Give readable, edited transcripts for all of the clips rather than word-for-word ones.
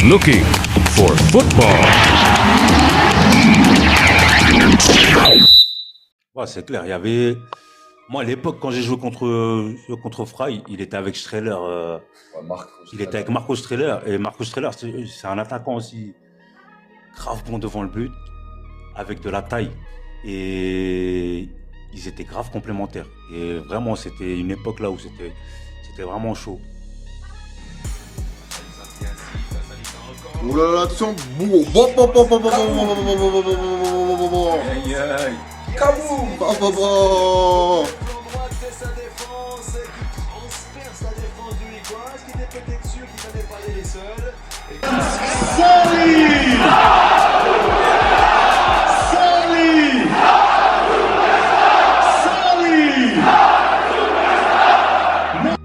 Looking for football. Ouais, c'est clair. Il y avait. Moi, à l'époque, quand j'ai joué contre Fry, il était avec Streller. Il était avec Marco Streller. Et Marco Streller, c'est un attaquant aussi grave bon devant le but, avec de la taille. Et ils étaient grave complémentaires. Et vraiment, c'était une époque là où c'était vraiment chaud. Oh là là, attention. Aïe, aïe. Kaboum.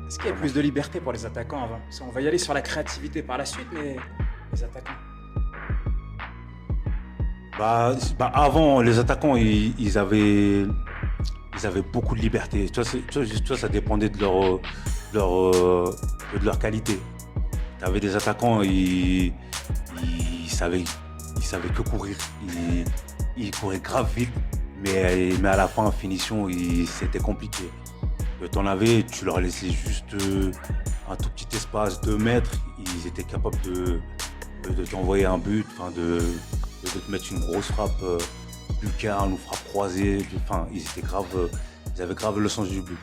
Est-ce qu'il y a plus de liberté pour les attaquants avant? Parce qu'on va y aller sur la créativité par la suite, mais les attaquants. Avant, les attaquants, ils avaient beaucoup de liberté. Tu vois, ça dépendait de leur qualité. Tu avais des attaquants, ils savaient que courir. Ils couraient grave vite, mais à la fin, en finition, c'était compliqué. T'en avais, tu leur laissais juste un tout petit espace, 2 mètres, ils étaient capables de t'envoyer un but, de te mettre une grosse frappe lucarne ou frappe croisée. Ils avaient grave le sens du but.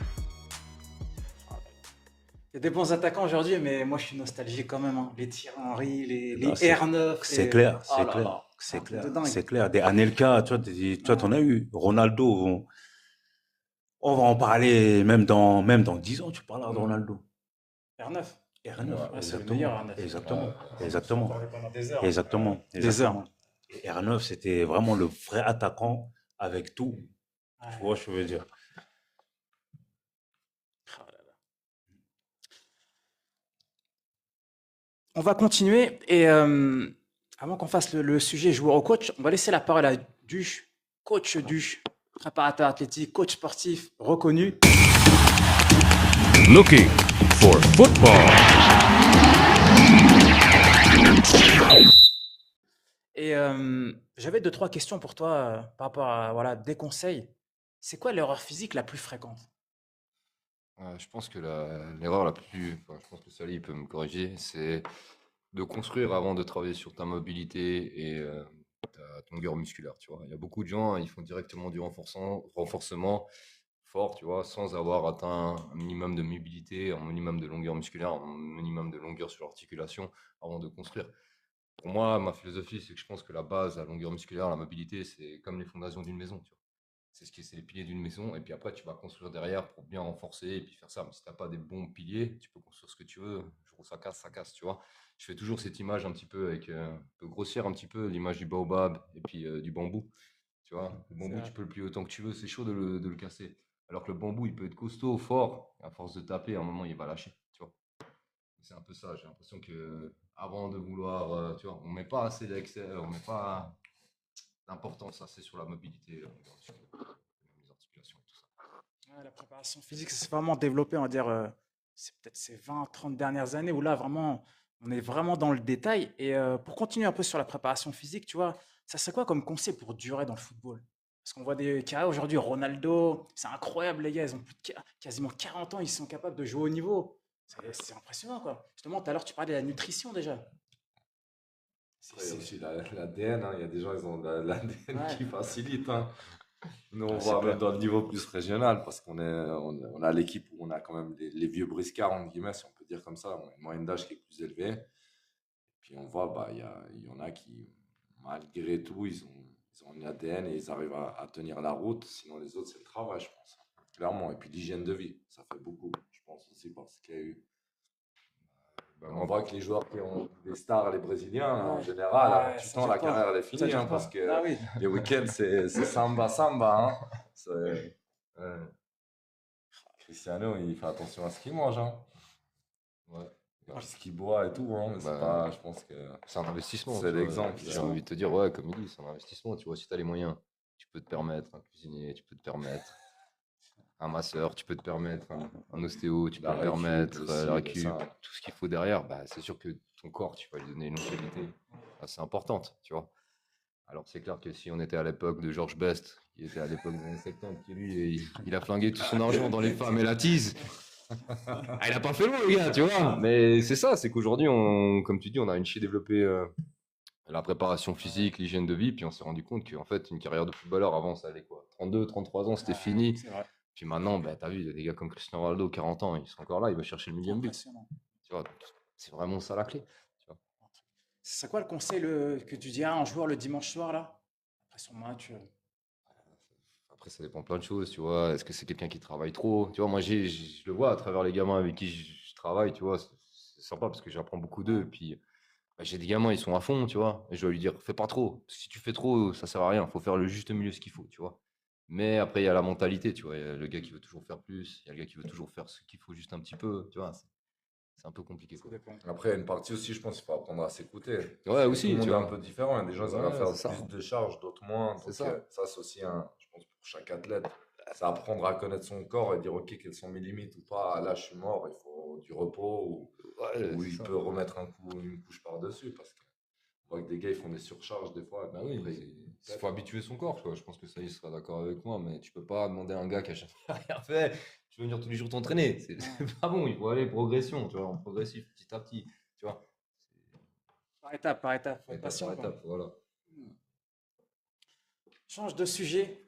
Il y a des bons attaquants aujourd'hui, mais moi je suis nostalgique quand même, hein. Les Thierry Henry, les Ah, c'est- R9. C'est clair, Oh c'est là clair, là, c'est un truc clair, de dingue. c'est clair. Des Anelka, tu vois, t'en as eu. Ronaldo, on va en parler même dans 10 ans, tu parleras de Ronaldo. R9. R9, Ouais, c'est le exactement. meilleur R9. Exactement, On exactement, parlait pendant des heures. exactement, Des exactement. heures. Et R9, c'était vraiment le vrai attaquant avec tout. Tu Ouais. vois ce que je veux dire? Oh là là. On va continuer et avant qu'on fasse le sujet joueur au coach, on va laisser la parole à Duche, coach Duche, préparateur athlétique, coach sportif reconnu. Looking for football. Et j'avais 2, 3 questions pour toi par rapport à voilà, des conseils. C'est quoi l'erreur physique la plus fréquente? Je pense que l'erreur la plus, enfin, je pense que Sally peut me corriger, c'est de construire avant de travailler sur ta mobilité et ta longueur musculaire, tu vois. Il y a beaucoup de gens, ils font directement du renforcement fort, tu vois, sans avoir atteint un minimum de mobilité, un minimum de longueur musculaire, un minimum de longueur sur l'articulation avant de construire. Pour moi, ma philosophie, c'est que je pense que la base, la longueur musculaire, la mobilité, c'est comme les fondations d'une maison, tu vois. C'est les piliers d'une maison, et puis après, tu vas construire derrière pour bien renforcer et puis faire ça. Mais si tu n'as pas des bons piliers, tu peux construire ce que tu veux. Le jour où ça casse, tu vois. Je fais toujours cette image un petit peu avec, un peu grossière, un petit peu, l'image du baobab et puis du bambou. Tu vois, le bambou, tu peux le plier autant que tu veux, c'est chaud de le casser. Alors que le bambou, il peut être costaud, fort, et à force de taper, à un moment, il va lâcher, tu vois. C'est un peu ça, j'ai l'impression que avant de vouloir, tu vois, on met pas assez on met pas d'importance assez sur la mobilité, les articulations et tout ça. Ouais, la préparation physique, ça s'est vraiment développé, on va dire, c'est peut-être ces 20, 30 dernières années où là, vraiment, on est vraiment dans le détail. Et pour continuer un peu sur la préparation physique, tu vois, ça serait quoi comme conseil pour durer dans le football? Parce qu'on voit des cas aujourd'hui, Ronaldo, c'est incroyable, les gars, ils ont plus de quasiment 40 ans, ils sont capables de jouer au niveau. C'est impressionnant, quoi. Justement, tout à l'heure, tu parlais de la nutrition déjà. Après, il y a aussi l'ADN, hein. Il y a des gens, ils ont l'ADN Ouais, qui facilite, hein. Nous, on Ah, c'est voit même clair. dans le niveau plus régional, parce on a l'équipe où on a quand même les vieux briscards, entre guillemets, si on peut dire comme ça. On a une moyenne d'âge qui est plus élevée. Puis on voit, il y en a qui, malgré tout, ils ont un ADN et ils arrivent à tenir la route. Sinon, les autres, c'est le travail, je pense. Clairement. Et puis l'hygiène de vie, ça fait beaucoup, je pense aussi, parce qu'il y a eu. On voit que les joueurs qui ont des stars, les Brésiliens, en ouais, général, à ouais, 28 ça ans, dure la pas. carrière elle est Ça finie, dure hein, parce pas. que Ah oui. les week-ends, c'est samba, samba. Hein. Euh, Cristiano, il fait attention à ce qu'il mange. Hein. Ouais. Et puis ce qu'il boit et tout. Hein, mais c'est Bah, pas, je pense que c'est un investissement, c'est tu vois. l'exemple. J'ai envie de te dire, ouais, comme il dit, c'est un investissement. Tu vois, si tu as les moyens, tu peux te permettre un cuisinier, tu peux te permettre un masseur, tu peux te permettre un ostéo, tu peux La te récup permettre aussi, la il y a récup, ça. tout ce qu'il faut derrière, bah, c'est sûr que ton corps, tu vas lui donner une longévité assez importante, tu vois. Alors c'est clair que si on était à l'époque de Georges Best, qui était à l'époque des années 70, qui lui, il a flingué tout son argent dans les femmes et la tease. Ah, il a pas fait long, le gars, tu vois. Mais c'est ça, c'est qu'aujourd'hui, comme tu dis, on a une chier développé la préparation physique, l'hygiène de vie, puis on s'est rendu compte qu'en fait, une carrière de footballeur, avant, ça allait quoi 32, 33 ans, c'était fini. C'est vrai. Puis maintenant, bah, tu as vu, il y a des gars comme Cristiano Ronaldo, 40 ans, ils sont encore là, il va chercher le C'est millième but. impressionnant. Tu vois, c'est vraiment ça la clé. Tu vois. C'est quoi le conseil que tu dirais à un joueur le dimanche soir, là, après son match? Après, ça dépend plein de choses, tu vois. Est-ce que c'est quelqu'un qui travaille trop? Tu vois, moi, je le vois à travers les gamins avec qui je travaille, tu vois. C'est sympa parce que j'apprends beaucoup d'eux. Et puis, bah, j'ai des gamins, ils sont à fond, tu vois. Et je dois lui dire, fais pas trop. Si tu fais trop, ça sert à rien. Faut faire le juste milieu, ce qu'il faut, tu vois. Mais après, il y a la mentalité, tu vois. Il y a le gars qui veut toujours faire plus. Il y a le gars qui veut toujours faire ce qu'il faut juste un petit peu, tu vois. C'est un peu compliqué, Ça quoi. dépend. Après, il y a une partie aussi, je pense qu'il faut apprendre à s'écouter. Ouais, Parce que tout aussi, le monde tu est un vois. peu différent. Il y a des gens qui arrivent à Ouais, faire c'est ça. plus de charges, d'autres moins. C'est Donc, ça. ça, c'est aussi je pense, pour chaque athlète. C'est apprendre à connaître son corps et dire, OK, quelles sont mes limites ou pas. Là, je suis mort, il faut du repos Ouais, ou c'est il ça. peut remettre une couche par-dessus. Parce qu'on voit que des gars, ils font des surcharges des fois. Bah oui, Après, il faut habituer son corps, quoi. Je pense que ça, il sera d'accord avec moi, mais tu peux pas demander à un gars qui a jamais rien fait, tu veux venir tous les jours t'entraîner. C'est c'est pas bon, il faut aller progression, tu vois, en progressif, petit à petit, tu vois. Par étape, faut être Étape patient, par quoi. étape, voilà. Change de sujet,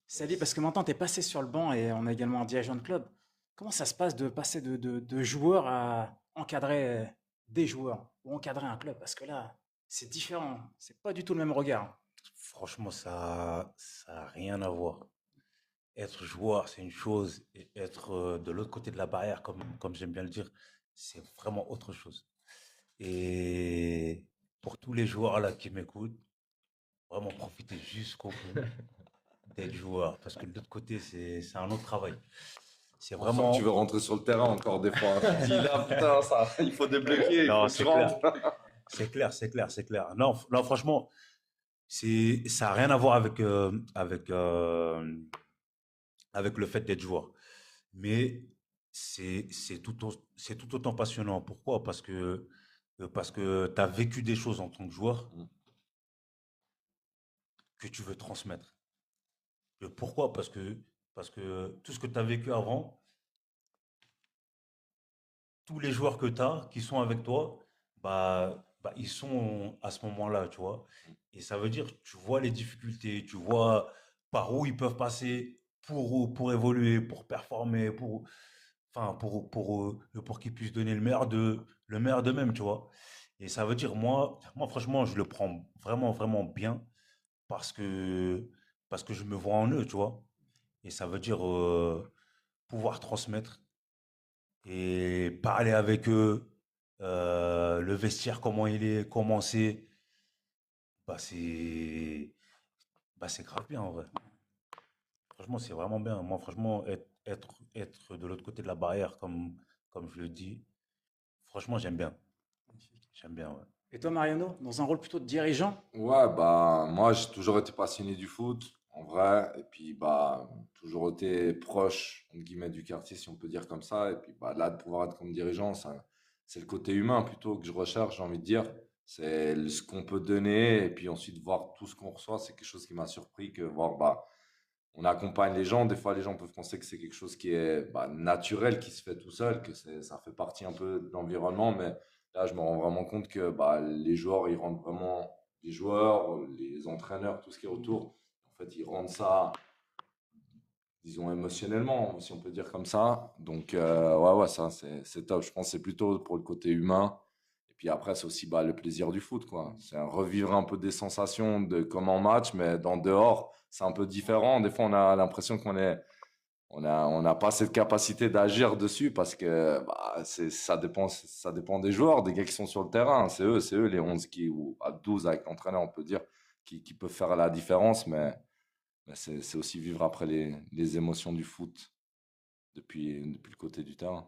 Sally, parce que maintenant tu es passé sur le banc et on a également un dirigeant de club. Comment ça se passe de passer de joueur à encadrer des joueurs ou encadrer un club? Parce que là, c'est différent. C'est pas du tout le même regard. Franchement, ça a rien à voir. Être joueur, c'est une chose, et être de l'autre côté de la barrière, comme j'aime bien le dire, c'est vraiment autre chose. Et pour tous les joueurs là qui m'écoutent, vraiment profitez jusqu'au bout d'être joueur, parce que de l'autre côté, c'est un autre travail. C'est on sent que tu veux vraiment. rentrer sur le terrain encore des fois. Tu te dis, là, putain, ça, il faut débloquer, il Non, faut que c'est je clair. rentre. C'est clair, c'est clair, c'est clair. Non, non, franchement, ça n'a rien à voir avec le fait d'être joueur. Mais c'est tout autant passionnant. Pourquoi? Parce que tu as vécu des choses en tant que joueur Mm. que tu veux transmettre. Pourquoi? Parce que tout ce que tu as vécu avant, tous les joueurs que tu as qui sont avec toi, ils sont à ce moment-là, tu vois. Et ça veut dire, tu vois les difficultés, tu vois par où ils peuvent passer pour évoluer, pour performer, pour qu'ils puissent donner le meilleur d'eux-mêmes, tu vois. Et ça veut dire, moi, franchement, je le prends vraiment, vraiment bien parce que, parce que je me vois en eux, tu vois. Et ça veut dire pouvoir transmettre et parler avec eux, le vestiaire, comment il est, comment c'est, bah c'est, c'est grave bien en vrai. Franchement, c'est vraiment bien. Moi, franchement, être de l'autre côté de la barrière, comme je le dis, franchement, j'aime bien. J'aime bien, ouais. Et toi, Mariano, dans un rôle plutôt de dirigeant? Ouais, bah, moi, j'ai toujours été passionné du foot, en vrai. Et puis, bah, toujours été proche, entre guillemets, du quartier, si on peut dire comme ça. Et puis, bah, là, de pouvoir être comme dirigeant, c'est le côté humain plutôt que je recherche, j'ai envie de dire. C'est ce qu'on peut donner. Et puis ensuite, voir tout ce qu'on reçoit, c'est quelque chose qui m'a surpris que voir, bah, on accompagne les gens. Des fois, les gens peuvent penser que c'est quelque chose qui est bah, naturel, qui se fait tout seul, que ça fait partie un peu de l'environnement. Mais là, je me rends vraiment compte que bah, les joueurs, ils rendent vraiment, les joueurs, les entraîneurs, tout ce qui est autour, en fait, ils rendent ça, disons, émotionnellement, si on peut dire comme ça. Donc, ouais, ça, c'est top. Je pense que c'est plutôt pour le côté humain. Et puis après, c'est aussi bah, le plaisir du foot, quoi. C'est revivre un peu des sensations comme en match, mais dans dehors, c'est un peu différent. Des fois, on a l'impression on n'a pas cette capacité d'agir dessus parce que bah, ça dépend des joueurs, des gars qui sont sur le terrain. C'est eux les 11 ou à 12 avec l'entraîneur, on peut dire, qui peuvent faire la différence. Mais c'est aussi vivre après les émotions du foot depuis le côté du terrain.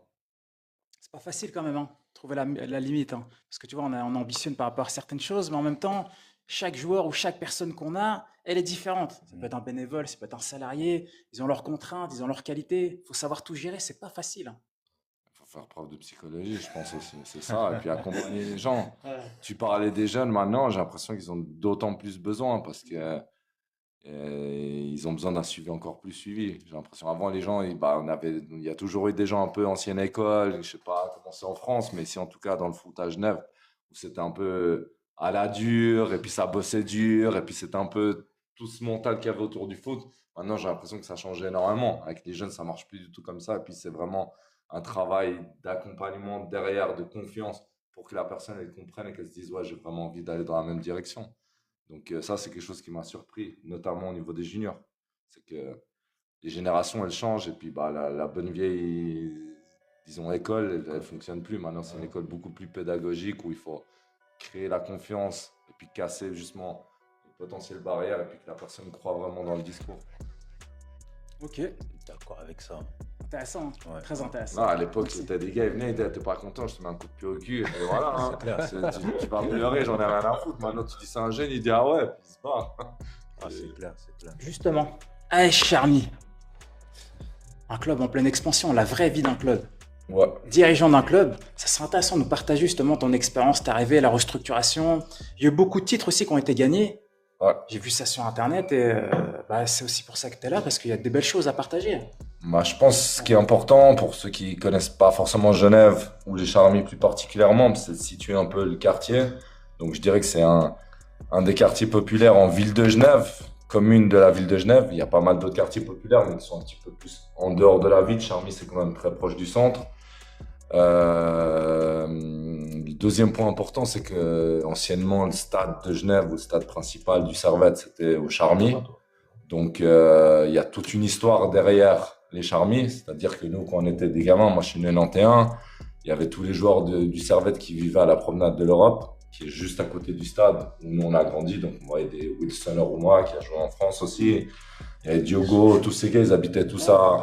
C'est pas facile quand même, hein, trouver la limite, hein. Parce que tu vois, on ambitionne par rapport à certaines choses, mais en même temps, chaque joueur ou chaque personne qu'on a, elle est différente. Ça peut être un bénévole, ça peut être un salarié. Ils ont leurs contraintes, ils ont leurs qualités. Il faut savoir tout gérer, c'est pas facile, hein. Il faut faire preuve de psychologie, je pense aussi. C'est ça. Et puis accompagner les gens. Ouais. Tu parlais des jeunes maintenant, j'ai l'impression qu'ils ont d'autant plus besoin parce que ils ont besoin d'un suivi encore plus suivi. J'ai l'impression avant les gens, il y a toujours eu des gens un peu ancienne école, je sais pas comment c'est en France, mais ici en tout cas dans le foot à Genève, où c'était un peu à la dure, et puis ça bossait dur, et puis c'était un peu tout ce mental qu'il y avait autour du foot. Maintenant j'ai l'impression que ça a changé énormément. Avec les jeunes, ça marche plus du tout comme ça, et puis c'est vraiment un travail d'accompagnement derrière, de confiance, pour que la personne elle comprenne et qu'elle se dise ouais, j'ai vraiment envie d'aller dans la même direction. Donc ça, c'est quelque chose qui m'a surpris, notamment au niveau des juniors. C'est que les générations, elles changent et puis bah, la bonne vieille, disons, école, elle fonctionne plus. Maintenant, c'est une école beaucoup plus pédagogique où il faut créer la confiance et puis casser justement les potentielles barrières et puis que la personne croit vraiment dans le discours. Ok, D'accord avec ça. intéressant, hein. Ouais. Très intéressant. Non, à l'époque, Merci. c'était des gars, ils venaient, ils disaient, t'es pas content, je te mets un coup de pied au cul. Et voilà, hein. C'est clair. Tu vas pleurer, j'en ai rien à foutre. Maintenant, tu dis c'est un jeune, il dit ah ouais, puis il se barre. Ah, c'est clair, c'est clair. Justement, AS Charny, un club en pleine expansion, la vraie vie d'un club. Ouais. Dirigeant d'un club, ça serait intéressant de nous partager justement ton expérience, ta arrivée, la restructuration. Il y a eu beaucoup de titres aussi qui ont été gagnés. Ouais. J'ai vu ça sur Internet et c'est aussi pour ça que tu es là, parce qu'il y a des belles choses à partager. Bah, je pense que ce qui est important pour ceux qui connaissent pas forcément Genève ou les Charmilles plus particulièrement, c'est de situer un peu le quartier. Donc je dirais que c'est un des quartiers populaires en ville de Genève, commune de la ville de Genève. Il y a pas mal d'autres quartiers populaires, mais qui sont un petit peu plus en dehors de la ville. Charmilles, c'est quand même très proche du centre. Le deuxième point important, c'est que anciennement le stade de Genève ou le stade principal du Servette, c'était au Charmy. Donc il y a toute une histoire derrière les Charmy, c'est-à-dire que nous, quand on était des gamins, moi je suis né en 91, il y avait tous les joueurs du Servette qui vivaient à la promenade de l'Europe, qui est juste à côté du stade où nous on a grandi. Donc on voyait des Wilson Orouma qui a joué en France aussi. Il y avait Diogo, tous ces gars, ils habitaient tous à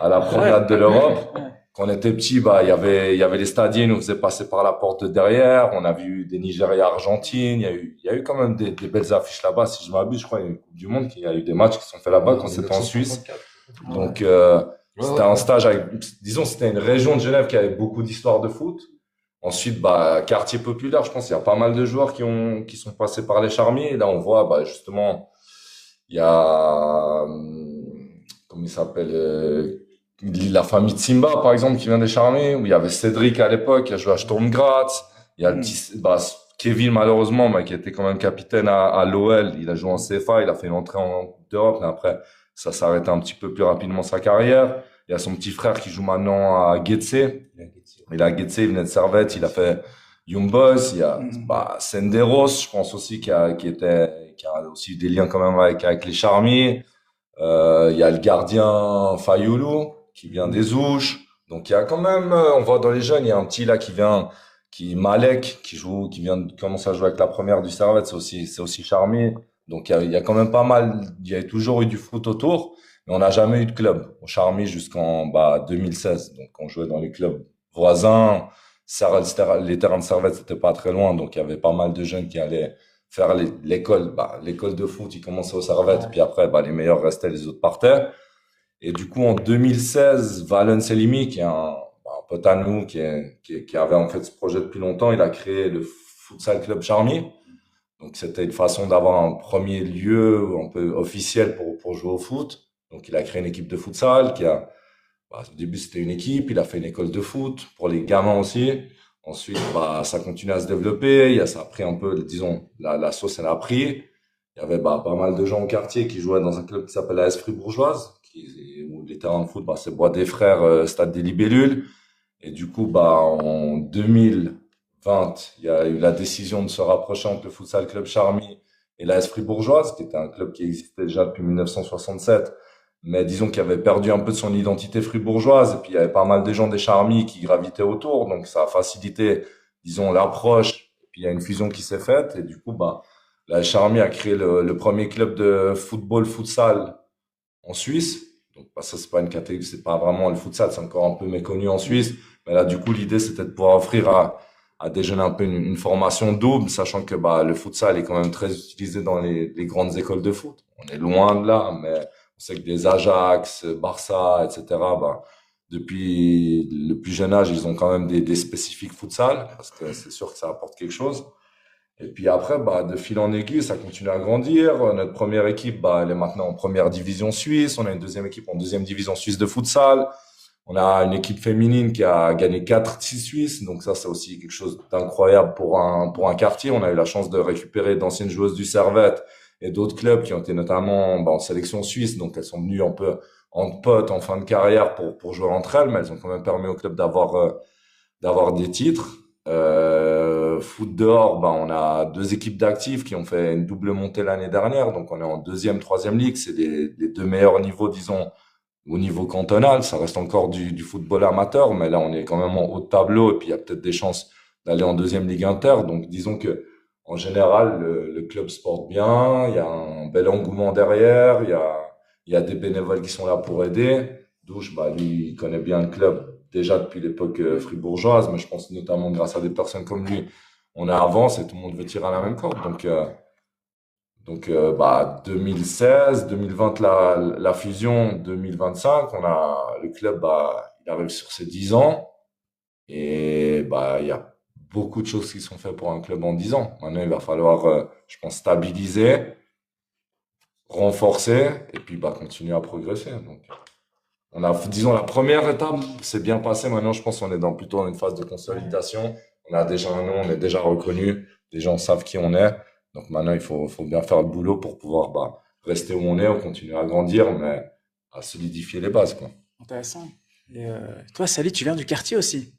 la promenade de l'Europe. Quand on était petit, bah, il y avait les stadiers, ils nous faisaient passer par la porte de derrière. On a vu des Nigeria-Argentine. Il y a eu quand même des belles affiches là-bas. Si je m'abuse, je crois, il y a une Coupe du Monde, il y a eu des matchs qui se sont faits là-bas quand c'était en Suisse. Donc, c'était un stage disons, c'était une région de Genève qui avait beaucoup d'histoires de foot. Ensuite, bah, quartier populaire, je pense qu'il y a pas mal de joueurs qui sont passés par les Charmy. Et là, on voit, bah, justement, il y a, comment il s'appelle, la famille de Simba, par exemple, qui vient des Charmy, où il y avait Cédric à l'époque, qui a joué à Sturm Graz. Il y a le petit, Kevin, malheureusement, mais qui était quand même capitaine à l'OL. Il a joué en CFA, il a fait une entrée en Coupe d'Europe, mais après, ça s'arrêtait un petit peu plus rapidement sa carrière. Il y a son petit frère qui joue maintenant à Getse. Il a Getse, il venait de Servette, il a fait Young Boys. Il y a, Senderos, je pense aussi, qui a aussi des liens quand même avec les Charmy. Il y a le gardien Fayoulou, qui vient des Ouches. Donc il y a quand même, on voit dans les jeunes, il y a un petit là Malek, qui vient de commencer à jouer avec la première du Servette, c'est aussi Charmy. Donc il y a quand même pas mal, il y a toujours eu du foot autour, mais on n'a jamais eu de club au Charmy jusqu'en 2016. Donc on jouait dans les clubs voisins, les terrains de Servette c'était pas très loin, donc il y avait pas mal de jeunes qui allaient faire l'école de foot, ils commençaient au Servette, puis après les meilleurs restaient, les autres partaient. Et du coup, en 2016, Valen Selimi, qui est un pote à nous, qui avait en fait ce projet depuis longtemps, il a créé le Futsal Club Charmy. Donc, c'était une façon d'avoir un premier lieu un peu officiel pour jouer au foot. Donc, il a créé une équipe de futsal au début, c'était une équipe, il a fait une école de foot pour les gamins aussi. Ensuite, ça continue à se développer. Ça a pris un peu, disons, la sauce, elle a pris. Il y avait pas mal de gens au quartier qui jouaient dans un club qui s'appelle la AS Fribourgeoise, où les terrains de foot, c'est Bois des Frères, Stade des Libellules. Et du coup, en 2020, il y a eu la décision de se rapprocher entre le Futsal Club Charmy et la AS Fribourgeoise, qui était un club qui existait déjà depuis 1967. Mais disons qu'il avait perdu un peu de son identité fribourgeoise, et puis il y avait pas mal de gens des Charmy qui gravitaient autour, donc ça a facilité, disons, l'approche. Et puis il y a une fusion qui s'est faite, et du coup, la Charmy a créé le premier club de football futsal en Suisse. Donc ça, c'est pas une catégorie, c'est pas vraiment le futsal, c'est encore un peu méconnu en Suisse. Mais là, du coup, l'idée c'était de pouvoir offrir à déjeuner un peu une formation double, sachant que bah, le futsal est quand même très utilisé dans les grandes écoles de foot. On est loin de là, mais on sait que des Ajax, Barça, etc., bah, depuis le plus jeune âge, ils ont quand même des spécifiques futsal, parce que c'est sûr que ça apporte quelque chose. Et puis après, bah, de fil en aiguille, ça continue à grandir. Notre première équipe, bah, elle est maintenant en première division suisse. On a une deuxième équipe en deuxième division suisse de futsal. On a une équipe féminine qui a gagné 4 titres suisses. Donc ça, c'est aussi quelque chose d'incroyable pour un quartier. On a eu la chance de récupérer d'anciennes joueuses du Servette et d'autres clubs qui ont été notamment bah, en sélection suisse. Donc elles sont venues un peu en potes, en fin de carrière pour jouer entre elles, mais elles ont quand même permis au club d'avoir des titres. Foot dehors, bah, on a 2 équipes d'actifs qui ont fait une double montée l'année dernière. Donc, on est en deuxième, troisième ligue. C'est les 2 meilleurs niveaux, disons, au niveau cantonal. Ça reste encore du football amateur, mais là, on est quand même en haut de tableau. Et puis, il y a peut-être des chances d'aller en deuxième ligue inter. Donc, disons que, en général, le club se porte bien. Il y a un bel engouement derrière. Il y a des bénévoles qui sont là pour aider. Douche, bah, lui, il connaît bien le club déjà depuis l'époque fribourgeoise, mais je pense notamment grâce à des personnes comme lui, on avance et tout le monde veut tirer à la même corde. Donc bah, 2016, 2020 la fusion, 2025, le club, bah, il arrive sur ses 10 ans et bah, il y a beaucoup de choses qui sont faites pour un club en 10 ans. Maintenant, il va falloir, je pense, stabiliser, renforcer et puis bah, continuer à progresser. Donc, disons, la première étape s'est bien passée. Maintenant, je pense qu'on est plutôt dans une phase de consolidation. On a déjà un nom, on est déjà reconnu. Les gens savent qui on est. Donc maintenant, il faut bien faire le boulot pour pouvoir bah, rester où on est, on continue à grandir, mais à solidifier les bases, quoi. Intéressant. Et toi, Sally, tu viens du quartier aussi.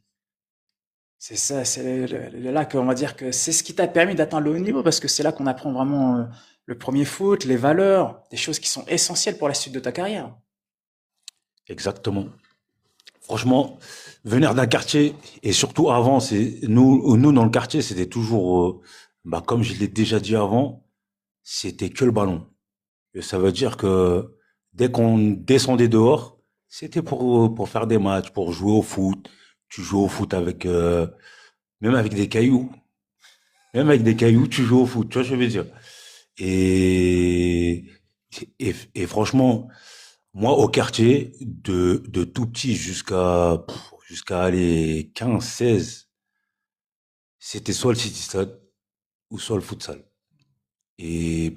C'est ça, c'est là qu'on va dire que c'est ce qui t'a permis d'atteindre le haut niveau, parce que c'est là qu'on apprend vraiment le premier foot, les valeurs, des choses qui sont essentielles pour la suite de ta carrière. Exactement. Franchement, venir d'un quartier, et surtout avant, nous dans le quartier, c'était toujours, bah, comme je l'ai déjà dit avant, c'était que le ballon. Et ça veut dire que dès qu'on descendait dehors, c'était pour faire des matchs, pour jouer au foot. Tu joues au foot même avec des cailloux. Même avec des cailloux, tu joues au foot, tu vois ce que je veux dire. Et, et franchement, moi, au quartier, de tout petit jusqu'à aller 15, 16, c'était soit le City Stade ou soit le futsal. Et,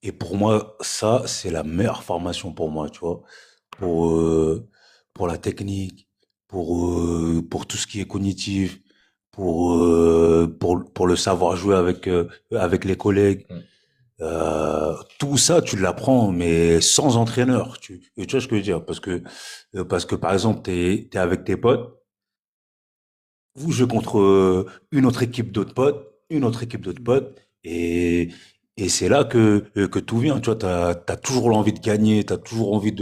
et pour moi, ça, c'est la meilleure formation pour moi, tu vois, pour, euh, pour la technique, pour tout ce qui est cognitif, pour le savoir jouer avec les collègues. Tout ça, tu l'apprends, mais sans entraîneur. Tu vois ce que je veux dire? Parce que par exemple, t'es avec tes potes, vous jouez contre une autre équipe d'autres potes, une autre équipe d'autres potes, et c'est là que tout vient. Tu vois, t'as toujours l'envie de gagner, t'as toujours envie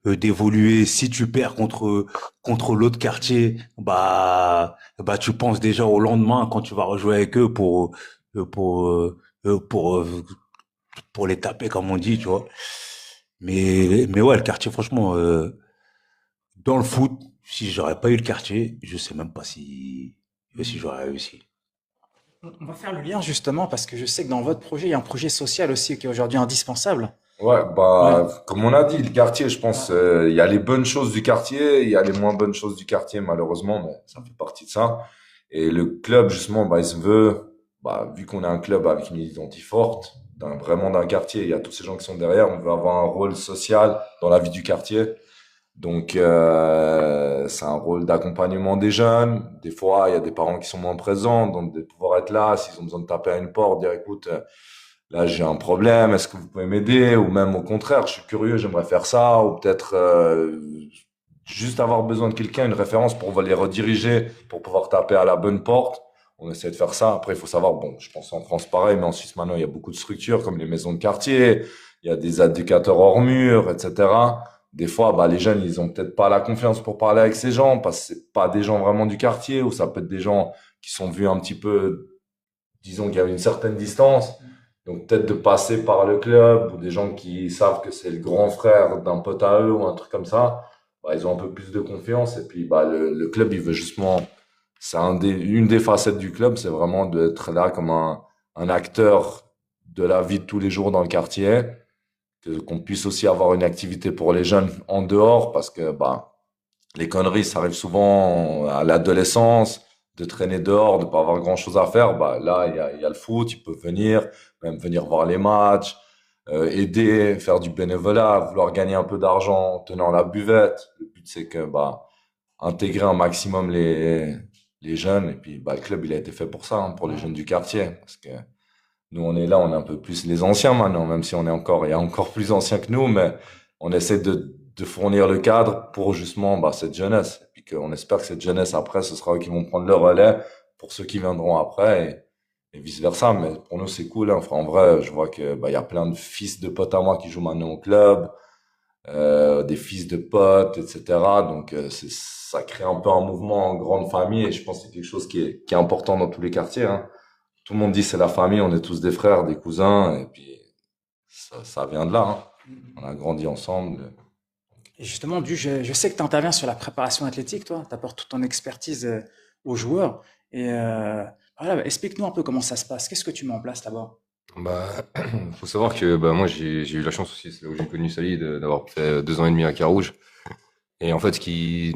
d'évoluer. Si tu perds contre l'autre quartier, tu penses déjà au lendemain quand tu vas rejouer avec eux pour pour pour les taper comme on dit, tu vois. Mais ouais, le quartier, franchement, dans le foot, si j'aurais pas eu le quartier, je sais même pas si j'aurais réussi. On va faire le lien justement parce que je sais que dans votre projet, il y a un projet social aussi qui est aujourd'hui indispensable. Ouais, Ouais. bah, comme on a dit, le quartier, je pense, il y a les bonnes choses du quartier, il y a les moins bonnes choses du quartier, malheureusement, mais ça fait partie de ça. Et le club, justement, bah, il se veut, bah, vu qu'on est un club avec une identité forte, vraiment d'un quartier, il y a tous ces gens qui sont derrière, on veut avoir un rôle social dans la vie du quartier. Donc, c'est un rôle d'accompagnement des jeunes. Des fois, il y a des parents qui sont moins présents, donc de pouvoir être là, s'ils ont besoin de taper à une porte, dire, écoute, là, j'ai un problème, est-ce que vous pouvez m'aider? Ou même au contraire, je suis curieux, j'aimerais faire ça, ou peut-être juste avoir besoin de quelqu'un, une référence pour les rediriger, pour pouvoir taper à la bonne porte. On essaie de faire ça. Après, il faut savoir, bon, je pense en France pareil, mais en Suisse maintenant, il y a beaucoup de structures comme les maisons de quartier, il y a des éducateurs hors mur, etc. Des fois, bah, les jeunes, ils ont peut-être pas la confiance pour parler avec ces gens, parce que c'est pas des gens vraiment du quartier, ou ça peut être des gens qui sont vus un petit peu, disons qu'il y a une certaine distance. Donc peut-être de passer par le club ou des gens qui savent que c'est le grand frère d'un pote à eux ou un truc comme ça, bah, ils ont un peu plus de confiance et puis bah, le club il veut justement c'est une des facettes du club, c'est vraiment d'être là comme un acteur de la vie de tous les jours dans le quartier, qu'on puisse aussi avoir une activité pour les jeunes en dehors, parce que bah, les conneries, ça arrive souvent à l'adolescence, de traîner dehors, de pas avoir grand-chose à faire. Bah, là, il y a le foot, tu peux venir, même venir voir les matchs, aider, faire du bénévolat, vouloir gagner un peu d'argent en tenant la buvette. Le but, c'est que bah, intégrer un maximum les jeunes. Et puis, bah, le club, il a été fait pour ça, hein, pour les jeunes du quartier. Parce que nous, on est là, on est un peu plus les anciens maintenant, même si on est encore, il y a encore plus anciens que nous, mais on essaie de fournir le cadre pour justement bah, cette jeunesse. Et puis qu'on espère que cette jeunesse, après, ce sera eux qui vont prendre le relais pour ceux qui viendront après et vice-versa. Mais pour nous, c'est cool. Hein. Enfin, en vrai, je vois que bah, il y a plein de fils de potes à moi qui jouent maintenant au club, des fils de potes, etc. Donc, ça crée un peu un mouvement en grande famille et je pense que c'est quelque chose qui est important dans tous les quartiers. Hein. Tout le monde dit c'est la famille, on est tous des frères, des cousins, et puis ça vient de là. Hein. On a grandi ensemble. Et justement, je sais que tu interviens sur la préparation athlétique, toi. Tu apportes toute ton expertise aux joueurs. Et voilà, explique-nous un peu comment ça se passe. Qu'est-ce que tu mets en place là-bas? Bah, faut savoir que bah, moi, j'ai eu la chance aussi, c'est là où j'ai connu Sally, d'avoir fait 2 ans et demi à Carouge. Et en fait, ce qui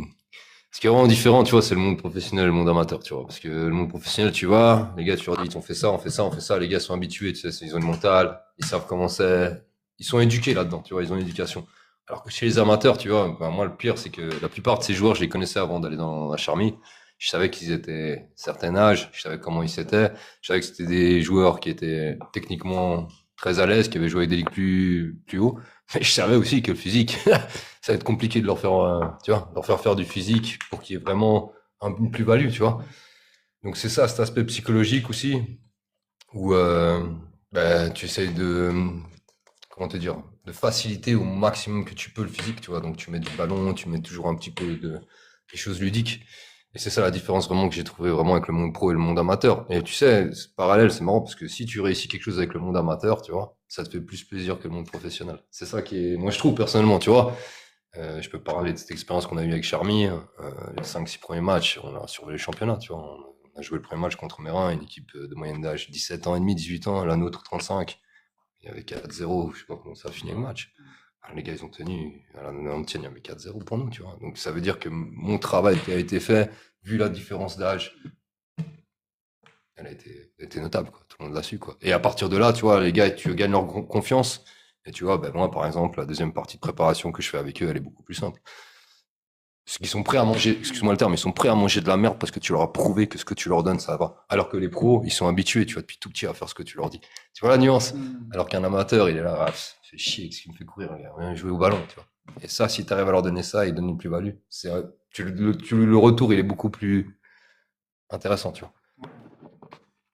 est vraiment différent, tu vois, c'est le monde professionnel et le monde amateur, tu vois. Parce que le monde professionnel, tu vois, les gars, tu leur dis, on fait ça, on fait ça, on fait ça. Les gars sont habitués, tu sais, ils ont une mentale, ils savent comment c'est. Ils sont éduqués là-dedans, tu vois, ils ont une éducation. Alors que chez les amateurs, tu vois, bah, moi, le pire, c'est que la plupart de ces joueurs, je les connaissais avant d'aller dans la Charmy. Je savais qu'ils étaient certain âge, je savais comment ils étaient, je savais que c'était des joueurs qui étaient techniquement très à l'aise, qui avaient joué avec des ligues plus haut. Mais je savais aussi que le physique, ça va être compliqué de leur faire, tu vois, de leur faire du physique pour qu'il y ait vraiment une plus-value, tu vois. Donc c'est ça, cet aspect psychologique aussi, où ben, tu essayes comment te dire, de faciliter au maximum que tu peux le physique, tu vois. Donc tu mets du ballon, tu mets toujours un petit peu des choses ludiques. Et c'est ça la différence vraiment que j'ai trouvé vraiment avec le monde pro et le monde amateur. Et tu sais, c'est parallèle, c'est marrant parce que si tu réussis quelque chose avec le monde amateur, tu vois, ça te fait plus plaisir que le monde professionnel. C'est ça qui est, moi je trouve personnellement, tu vois. Je peux parler de cette expérience qu'on a eue avec Charmy, les 5-6 premiers matchs, on a surveillé le championnat, tu vois. On a joué le premier match contre Mérin, une équipe de moyenne d'âge 17 ans et demi, 18 ans, la nôtre 35. Il y avait 4-0, je sais pas comment ça a fini le match. Alors, les gars, ils ont tenu, à la 90e, il y avait 4-0 pour nous, tu vois. Donc, ça veut dire que mon travail qui a été fait, vu la différence d'âge, elle a été notable, quoi. Tout le monde l'a su, quoi. Et à partir de là, tu vois, les gars, tu gagnes leur confiance. Et tu vois, ben, moi, par exemple, la deuxième partie de préparation que je fais avec eux, elle est beaucoup plus simple. Parce qu'ils sont prêts à manger, excuse-moi le terme, ils sont prêts à manger de la merde parce que tu leur as prouvé que ce que tu leur donnes, ça va. Alors que les pros, ils sont habitués, tu vois, depuis tout petit à faire ce que tu leur dis. Tu vois la nuance? Alors qu'un amateur, il est là, ah, c'est chier, qu'est-ce qu'il me fait courir, regarde, viens jouer au ballon, tu vois. Et ça, si tu arrives à leur donner ça, ils donnent une plus-value. Le retour, il est beaucoup plus intéressant, tu vois.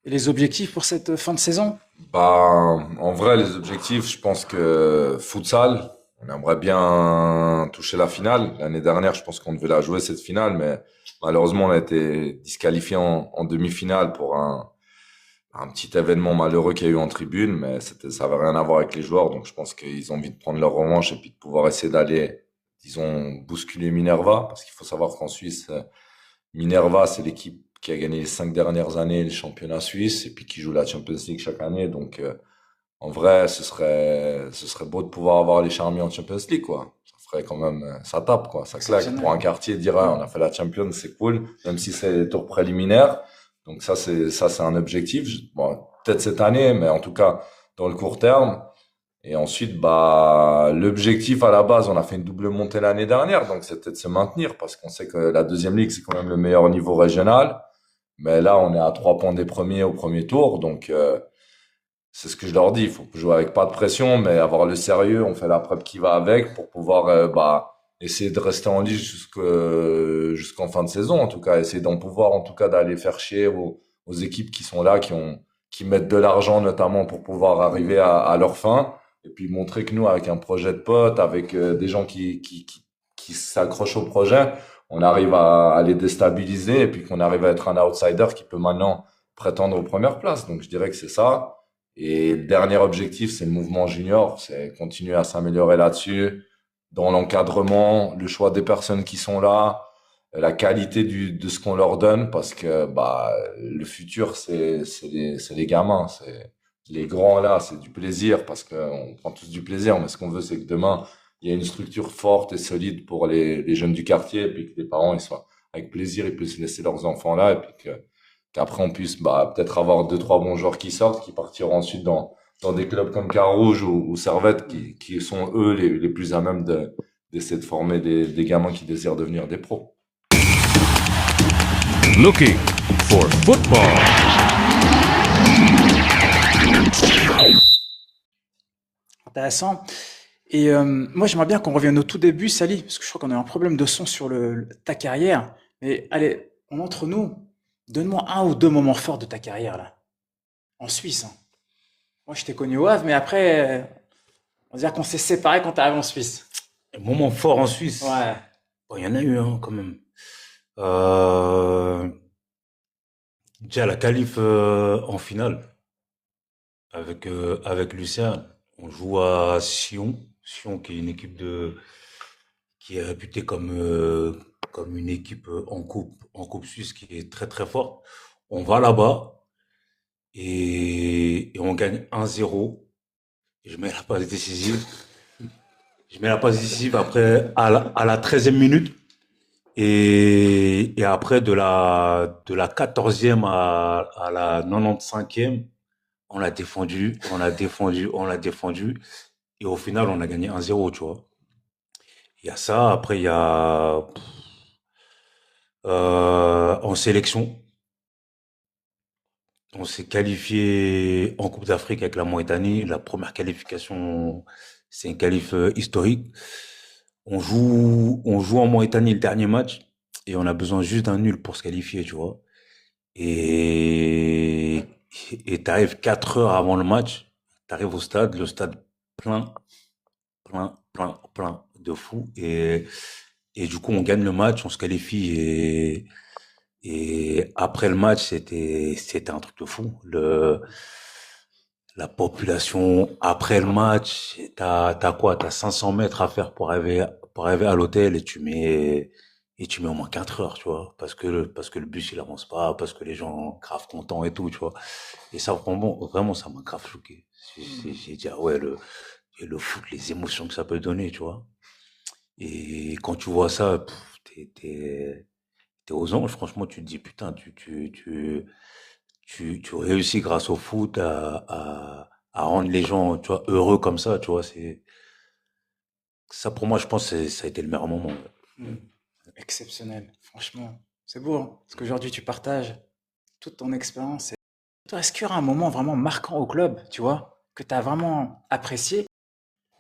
Et les objectifs pour cette fin de saison? Bah, en vrai, les objectifs, je pense que futsal, on aimerait bien toucher la finale. L'année dernière, je pense qu'on devait la jouer, cette finale, mais malheureusement, on a été disqualifié en demi-finale pour un petit événement malheureux qu'il y a eu en tribune, mais ça avait rien à voir avec les joueurs, donc je pense qu'ils ont envie de prendre leur revanche et puis de pouvoir essayer d'aller, disons, bousculer Minerva, parce qu'il faut savoir qu'en Suisse, Minerva, c'est l'équipe qui a gagné les 5 dernières années les championnats suisses et puis qui joue la Champions League chaque année, donc en vrai, ce serait beau de pouvoir avoir les Charmy en Champions League, quoi. Ça ferait quand même, ça tape, quoi. Ça claque pour un quartier de dire, ah, on a fait la Champions, c'est cool, même si c'est les tours préliminaires. Donc ça, c'est un objectif. Bon, peut-être cette année, mais en tout cas, dans le court terme. Et ensuite, bah, l'objectif à la base, on a fait une double montée l'année dernière, donc c'était de se maintenir parce qu'on sait que la deuxième ligue, c'est quand même le meilleur niveau régional. Mais là, on est à 3 points des premiers au premier tour, donc, c'est ce que je leur dis, il faut jouer avec pas de pression, mais avoir le sérieux, on fait la prep qui va avec pour pouvoir bah, essayer de rester en lice jusqu'en fin de saison, en tout cas, essayer d'en pouvoir, en tout cas, d'aller faire chier aux équipes qui sont là, qui mettent de l'argent notamment pour pouvoir arriver à leur fin, et puis montrer que nous, avec un projet de potes, avec des gens qui s'accrochent au projet, on arrive à les déstabiliser, et puis qu'on arrive à être un outsider qui peut maintenant prétendre aux premières places. Donc je dirais que c'est ça. Et le dernier objectif, c'est le mouvement junior, c'est continuer à s'améliorer là-dessus, dans l'encadrement, le choix des personnes qui sont là, la qualité de ce qu'on leur donne, parce que bah, le futur, c'est les gamins. C'est les grands là, c'est du plaisir, parce qu'on prend tous du plaisir, mais ce qu'on veut, c'est que demain, il y ait une structure forte et solide pour les jeunes du quartier, et puis que les parents, ils soient avec plaisir, ils puissent laisser leurs enfants là, et puis qu'après on puisse bah, peut-être avoir deux, trois bons joueurs qui sortent, qui partiront ensuite dans des clubs comme Carouge ou Servette, qui sont eux les plus à même d'essayer de former des gamins qui désirent devenir des pros. Looking for football. Intéressant. Et moi, j'aimerais bien qu'on revienne au tout début, Sally, parce que je crois qu'on a un problème de son sur ta carrière. Mais allez, entre nous, donne-moi un ou deux moments forts de ta carrière, là, en Suisse. Hein. Moi, je t'ai connu au Havre, mais après, on va dire qu'on s'est séparés quand t'es arrivé en Suisse. Un moment fort en Suisse. Ouais. Bon, il y en a eu, hein, quand même. Euh, Déjà la qualif en finale avec Lucerne. On joue à Sion. Sion qui est une équipe qui est réputée comme une équipe en coupe suisse qui est très très forte. On va là-bas et on gagne 1-0. Et je mets la passe décisive. Je mets la passe décisive après à la 13e minute. Et après, de la 14e à la 95e, on l'a défendu, on l'a défendu, on l'a défendu. Et au final, on a gagné 1-0, tu vois. Il y a ça. Après, il y a en sélection, on s'est qualifié en Coupe d'Afrique avec la Mauritanie. La première qualification, c'est une qualif historique. On joue en Mauritanie le dernier match et on a besoin juste d'un nul pour se qualifier, tu vois. Et et t'arrives 4 heures avant le match, t'arrives au stade, le stade plein, plein, plein, plein de fous. Et du coup, on gagne le match, on se qualifie et après le match, c'était un truc de fou. La population après le match, t'as quoi? T'as 500 mètres à faire pour arriver à l'hôtel et tu mets au moins 4 heures, tu vois, parce que le bus il avance pas, parce que les gens grave contents et tout, tu vois. Et ça vraiment ça m'a grave choqué. J'ai dit ah ouais le foot, les émotions que ça peut donner, tu vois. Et quand tu vois ça, t'es aux anges. Franchement, tu te dis putain, tu réussis grâce au foot à rendre les gens, tu vois, heureux comme ça, tu vois. C'est ça pour moi, je pense, ça a été le meilleur moment. Ouais. Mm. Exceptionnel, franchement. C'est beau, hein, parce qu'aujourd'hui, tu partages toute ton expérience. Toi, est-ce qu'il y aura un moment vraiment marquant au club, tu vois, que tu as vraiment apprécié?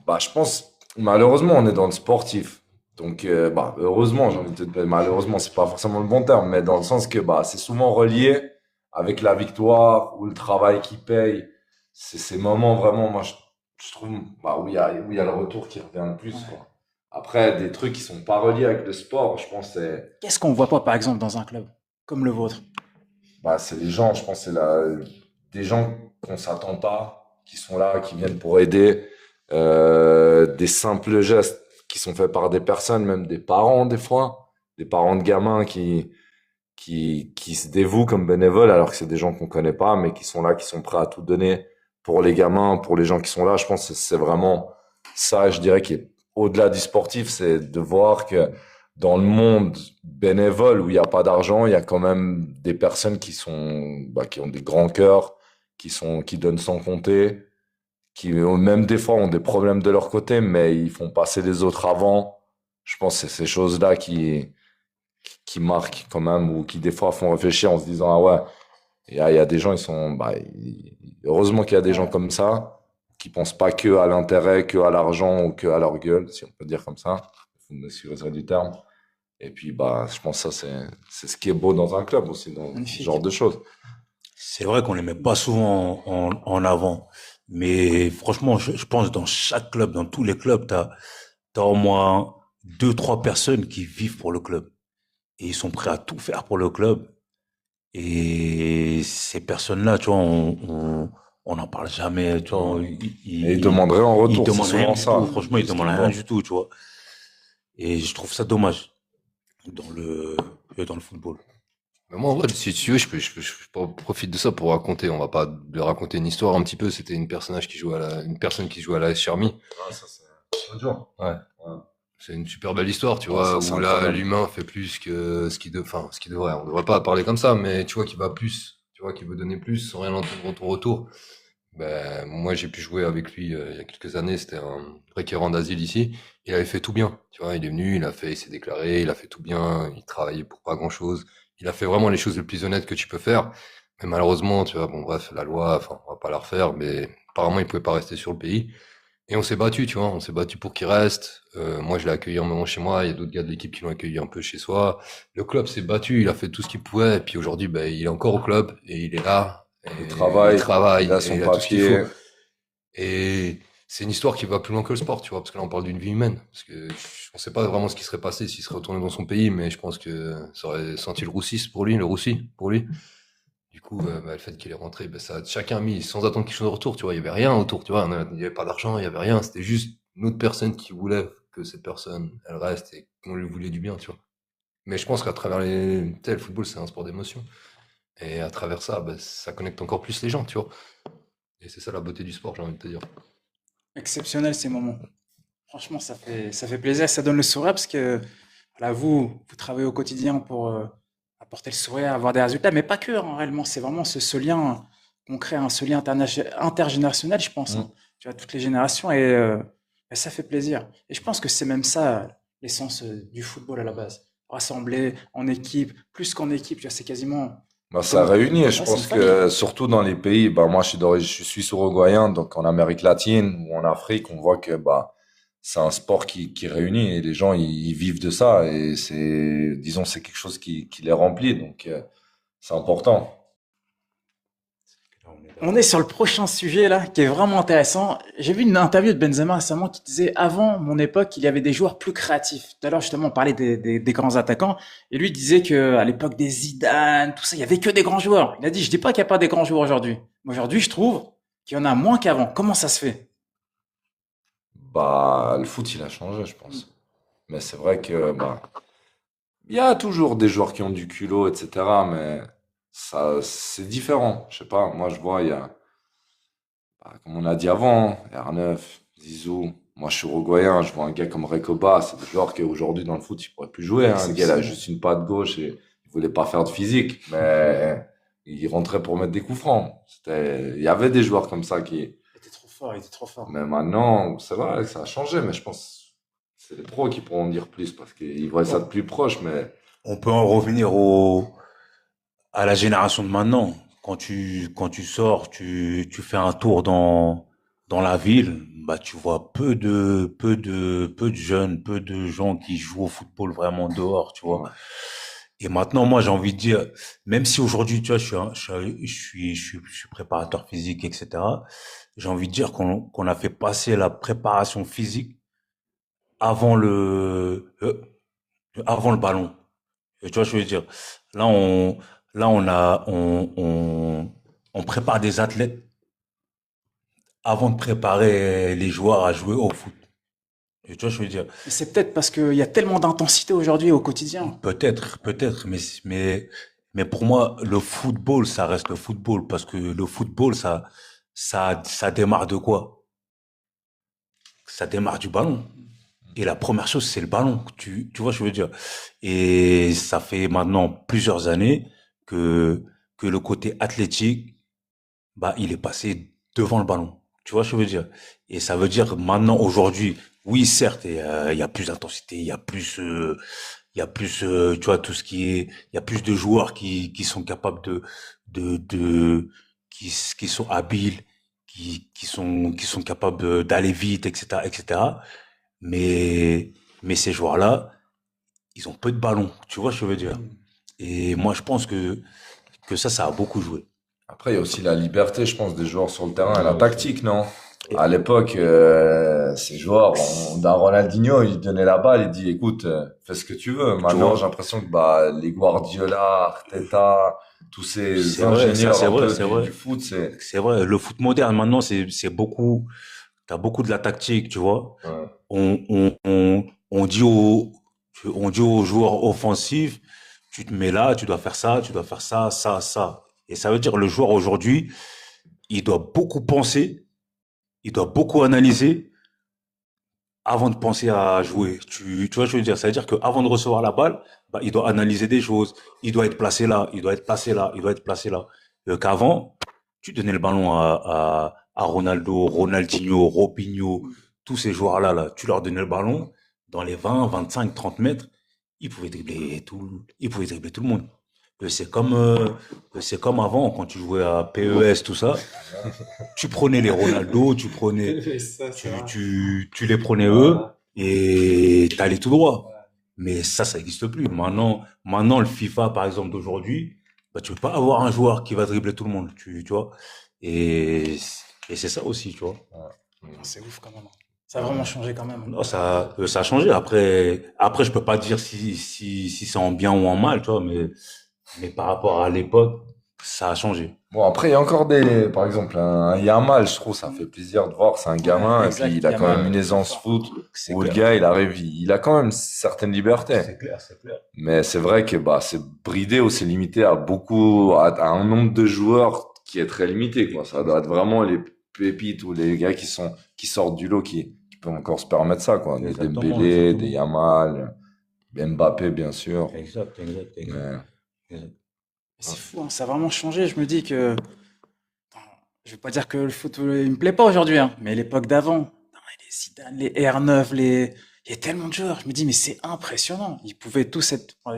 Bah, je pense, malheureusement, on est dans le sportif. Donc, bah, heureusement, j'ai envie de te dire, malheureusement, c'est pas forcément le bon terme, mais dans le sens que bah, c'est souvent relié avec la victoire ou le travail qui paye. C'est ces moments vraiment, moi, je trouve, bah, où il y a le retour qui revient le plus, Ouais. quoi. Après, des trucs qui sont pas reliés avec le sport, je pense, Qu'est-ce qu'on voit pas, par exemple, dans un club comme le vôtre? bah, c'est les gens, je pense, des gens qu'on s'attend pas, qui sont là, qui viennent pour aider, des simples gestes qui sont faits par des personnes, même des parents des fois, des parents de gamins qui se dévouent comme bénévoles alors que c'est des gens qu'on connaît pas, mais qui sont là, qui sont prêts à tout donner pour les gamins, pour les gens qui sont là. Je pense que c'est vraiment ça, je dirais, qui est au-delà du sportif, c'est de voir que dans le monde bénévole où il n'y a pas d'argent, il y a quand même des personnes qui ont des grands cœurs, qui donnent sans compter, qui même des fois ont des problèmes de leur côté, mais ils font passer les autres avant. Je pense que c'est ces choses-là qui marquent quand même, ou qui des fois font réfléchir en se disant, ah ouais, il y a des gens, heureusement qu'il y a des gens Ouais. comme ça, qui pensent pas que à l'intérêt, que à l'argent ou que à leur gueule, si on peut dire comme ça. Faut m'excuser du terme. Et puis, bah, je pense que ça, c'est ce qui est beau dans un club aussi, dans ce genre Magnifique. de choses. C'est vrai qu'on les met pas souvent en avant, mais franchement, je pense dans chaque club, dans tous les clubs, t'as au moins deux, trois personnes qui vivent pour le club et ils sont prêts à tout faire pour le club. Et ces personnes-là, tu vois, on n'en parle jamais, tu vois, Et ils demanderaient en ils retour, c'est demandent rien souvent du ça. tout. Franchement, ils C'est ce demandent qu'ils rien voient. du tout, tu vois. Et je trouve ça dommage. dans dans le football. Mais moi, en vrai, si tu veux, profite de ça pour raconter. On va pas de raconter une histoire un petit peu. C'était une personne qui jouait à la S Charmy. Ah, ça, c'est un jour. Ouais. Ouais. C'est une super belle histoire, tu Ouais, vois, ça, c'est où là, incroyable. l'humain fait plus que ce qu'il devrait. On devrait pas parler comme ça, mais tu vois, qu'il va plus, tu vois, qu'il veut donner plus sans rien entendre en ton retour. Ben, moi, j'ai pu jouer avec lui il y a quelques années. C'était un requérant d'asile ici. Il avait fait tout bien. Tu vois, il est venu, il s'est déclaré, il a fait tout bien. Il travaillait pour pas grand-chose. Il a fait vraiment les choses les plus honnêtes que tu peux faire. Mais malheureusement, tu vois, bon, bref, la loi, enfin, on va pas la refaire, mais apparemment, il pouvait pas rester sur le pays. Et on s'est battu, tu vois, on s'est battu pour qu'il reste. Moi, je l'ai accueilli un moment chez moi. Il y a d'autres gars de l'équipe qui l'ont accueilli un peu chez soi. Le club s'est battu, il a fait tout ce qu'il pouvait. Et puis aujourd'hui, ben, il est encore au club et il est là. Et Il il travaille, travaille il a et son il a tout ce qu'il faut. papier. Et c'est une histoire qui va plus loin que le sport, tu vois, parce que là, on parle d'une vie humaine. Parce que on sait pas vraiment ce qui serait passé s'il serait retourné dans son pays, mais je pense que ça aurait senti le roussi pour lui. Du coup, bah, le fait qu'il est rentré, bah, ça a chacun mis sans attendre quelque chose de retour, tu vois. Il y avait rien autour, tu vois. Il y avait pas d'argent, il y avait rien. C'était juste une autre personne qui voulait que cette personne, elle reste et qu'on lui voulait du bien, tu vois. Mais je pense qu'à travers tu sais, le football, c'est un sport d'émotion. Et à travers ça, bah, ça connecte encore plus les gens, tu vois. Et c'est ça la beauté du sport, j'ai envie de te dire. Exceptionnel ces moments. Franchement, ça fait plaisir, ça donne le sourire parce que voilà, vous travaillez au quotidien pour apporter le sourire, avoir des résultats, mais pas que, hein, réellement. C'est vraiment ce lien qu'on crée, hein, ce lien intergénérationnel, je pense, hein. Mm. Tu vois, toutes les générations et ça fait plaisir. Et je pense que c'est même ça l'essence du football à la base. Rassembler en équipe, plus qu'en équipe, tu vois, c'est quasiment Bah, ça comme, réunit, et je ouais, c'est une pense famille. que surtout dans les pays, bah, moi je suis suisse-uruguayen, donc en Amérique latine ou en Afrique, on voit que bah, c'est un sport qui réunit et les gens ils vivent de ça et disons, c'est quelque chose qui les remplit, donc c'est important. Là, on est On d'accord. est sur le prochain sujet là, qui est vraiment intéressant. J'ai vu une interview de Benzema récemment qui disait avant mon époque, il y avait des joueurs plus créatifs. Tout à l'heure justement, on parlait des grands attaquants et lui disait que à l'époque des Zidane, tout ça, il y avait que des grands joueurs. Il a dit, je dis pas qu'il y a pas des grands joueurs aujourd'hui. Mais aujourd'hui, je trouve qu'il y en a moins qu'avant. Comment ça se fait? Bah, le foot il a changé, je pense. Mais c'est vrai que bah, il y a toujours des joueurs qui ont du culot, etc. Mais ça, c'est différent. Je sais pas, moi je vois, il y a, bah, comme on a dit avant, R9, Zizou. Moi je suis uruguayen, je vois un gars comme Recoba, c'est des joueurs qui aujourd'hui dans le foot, il pourrait plus jouer, hein. Le gars il a Exceptionnel. juste une patte gauche et il voulait pas faire de physique, mais il rentrait pour mettre des coups francs. Il y avait des joueurs comme ça qui, Il était trop fort, il était trop fort. mais maintenant, c'est vrai que ça a changé, mais je pense que c'est les pros qui pourront en dire plus parce qu'ils voient ça de On, plus proche, mais on peut en revenir à la génération de maintenant. Quand tu sors, tu fais un tour dans la ville, bah, tu vois peu de jeunes, peu de gens qui jouent au football vraiment dehors, tu vois. ouais. Et maintenant, moi, j'ai envie de dire, même si aujourd'hui, tu vois, je suis préparateur physique, etc., j'ai envie de dire qu'on a fait passer la préparation physique avant avant le ballon. Et tu vois, je veux dire, là, là, on prépare des athlètes avant de préparer les joueurs à jouer au foot. Et tu vois, je veux dire, Mais c'est peut-être parce qu'il y a tellement d'intensité aujourd'hui au quotidien. peut-être, mais pour moi, le football, ça reste le football parce que le football, ça démarre de quoi? Ça démarre du ballon. Et la première chose, c'est le ballon. Tu vois, je veux dire. Et ça fait maintenant plusieurs années que, que le côté athlétique, bah, il est passé devant le ballon. Tu vois, ce que je veux dire. Et ça veut dire maintenant, aujourd'hui, oui, certes, il y a plus d'intensité, il y a plus, tu vois, tout ce qui est, il y a plus de joueurs qui sont capables de, qui sont habiles, qui sont capables d'aller vite, etc., etc. Mais ces joueurs-là, ils ont peu de ballons. Tu vois ce que je veux dire. Et moi, je pense que ça a beaucoup joué. Après, il y a aussi la liberté, je pense, des joueurs sur le terrain et la Ouais, aussi. tactique, non? Et, À l'époque, ces joueurs, d'un Ronaldinho, il donnait la balle, il dit, écoute, fais ce que tu veux. tu Maintenant, j'ai vois, l'impression que bah, les Guardiola, Arteta, tous ces c'est vrai, ça, ingénieurs c'est un vrai, peu c'est du vrai. foot, c'est... C'est vrai. Le foot moderne, maintenant, c'est beaucoup, t'as beaucoup de la tactique, tu vois. Ouais. On dit aux, On dit aux joueurs offensifs, tu te mets là, tu dois faire ça, tu dois faire ça, ça, ça. Et ça veut dire le joueur aujourd'hui, il doit beaucoup penser, il doit beaucoup analyser avant de penser à jouer. Tu vois, ce que je veux dire, ça veut dire qu'avant de recevoir la balle, bah, il doit analyser des choses. Il doit être placé là, il doit être placé là, il doit être placé là. Qu'avant, tu donnais le ballon à Ronaldo, Ronaldinho, Robinho, tous ces joueurs-là, là, tu leur donnais le ballon dans les 20, 25, 30 mètres, ils pouvaient dribbler tout le monde. C'est comme avant, quand tu jouais à PES, tout ça, tu prenais les Ronaldo, tu les prenais eux et t'allais tout droit. Mais ça existe plus. Maintenant, le FIFA, par exemple, d'aujourd'hui, bah, tu peux pas avoir un joueur qui va dribbler tout le monde, tu vois. Et, et c'est ça aussi, tu vois. C'est ouf quand même. Ça a vraiment changé quand même. Non, ça a changé. Après, je peux pas dire si c'est en bien ou en mal, tu vois, mais par rapport à l'époque, ça a changé. Bon, après, il y a encore par exemple, un Yamal, je trouve, ça fait plaisir de voir, c'est un gamin, et exact, puis il a quand Yamal, même une aisance fort. foot, C'est où le clair. gars, il arrive, il a quand même certaines libertés. C'est clair, c'est clair. Mais c'est vrai que, bah, c'est bridé ou c'est limité à un nombre de joueurs qui est très limité, quoi. Ça doit être vraiment les pépites ou les gars qui sortent du lot qui peuvent encore se permettre ça, quoi. Des Exactement, Dembélé, exactement. des Yamal, Mbappé, bien sûr. Exact. Mais, Exact. C'est fou, hein, ça a vraiment changé. Je me dis que, attends, je vais pas dire que le foot il me plaît pas aujourd'hui, hein, mais l'époque d'avant, putain, les Zidane, les R9, il y a tellement de joueurs. Je me dis, mais c'est impressionnant. Ils pouvaient tous être, ouais,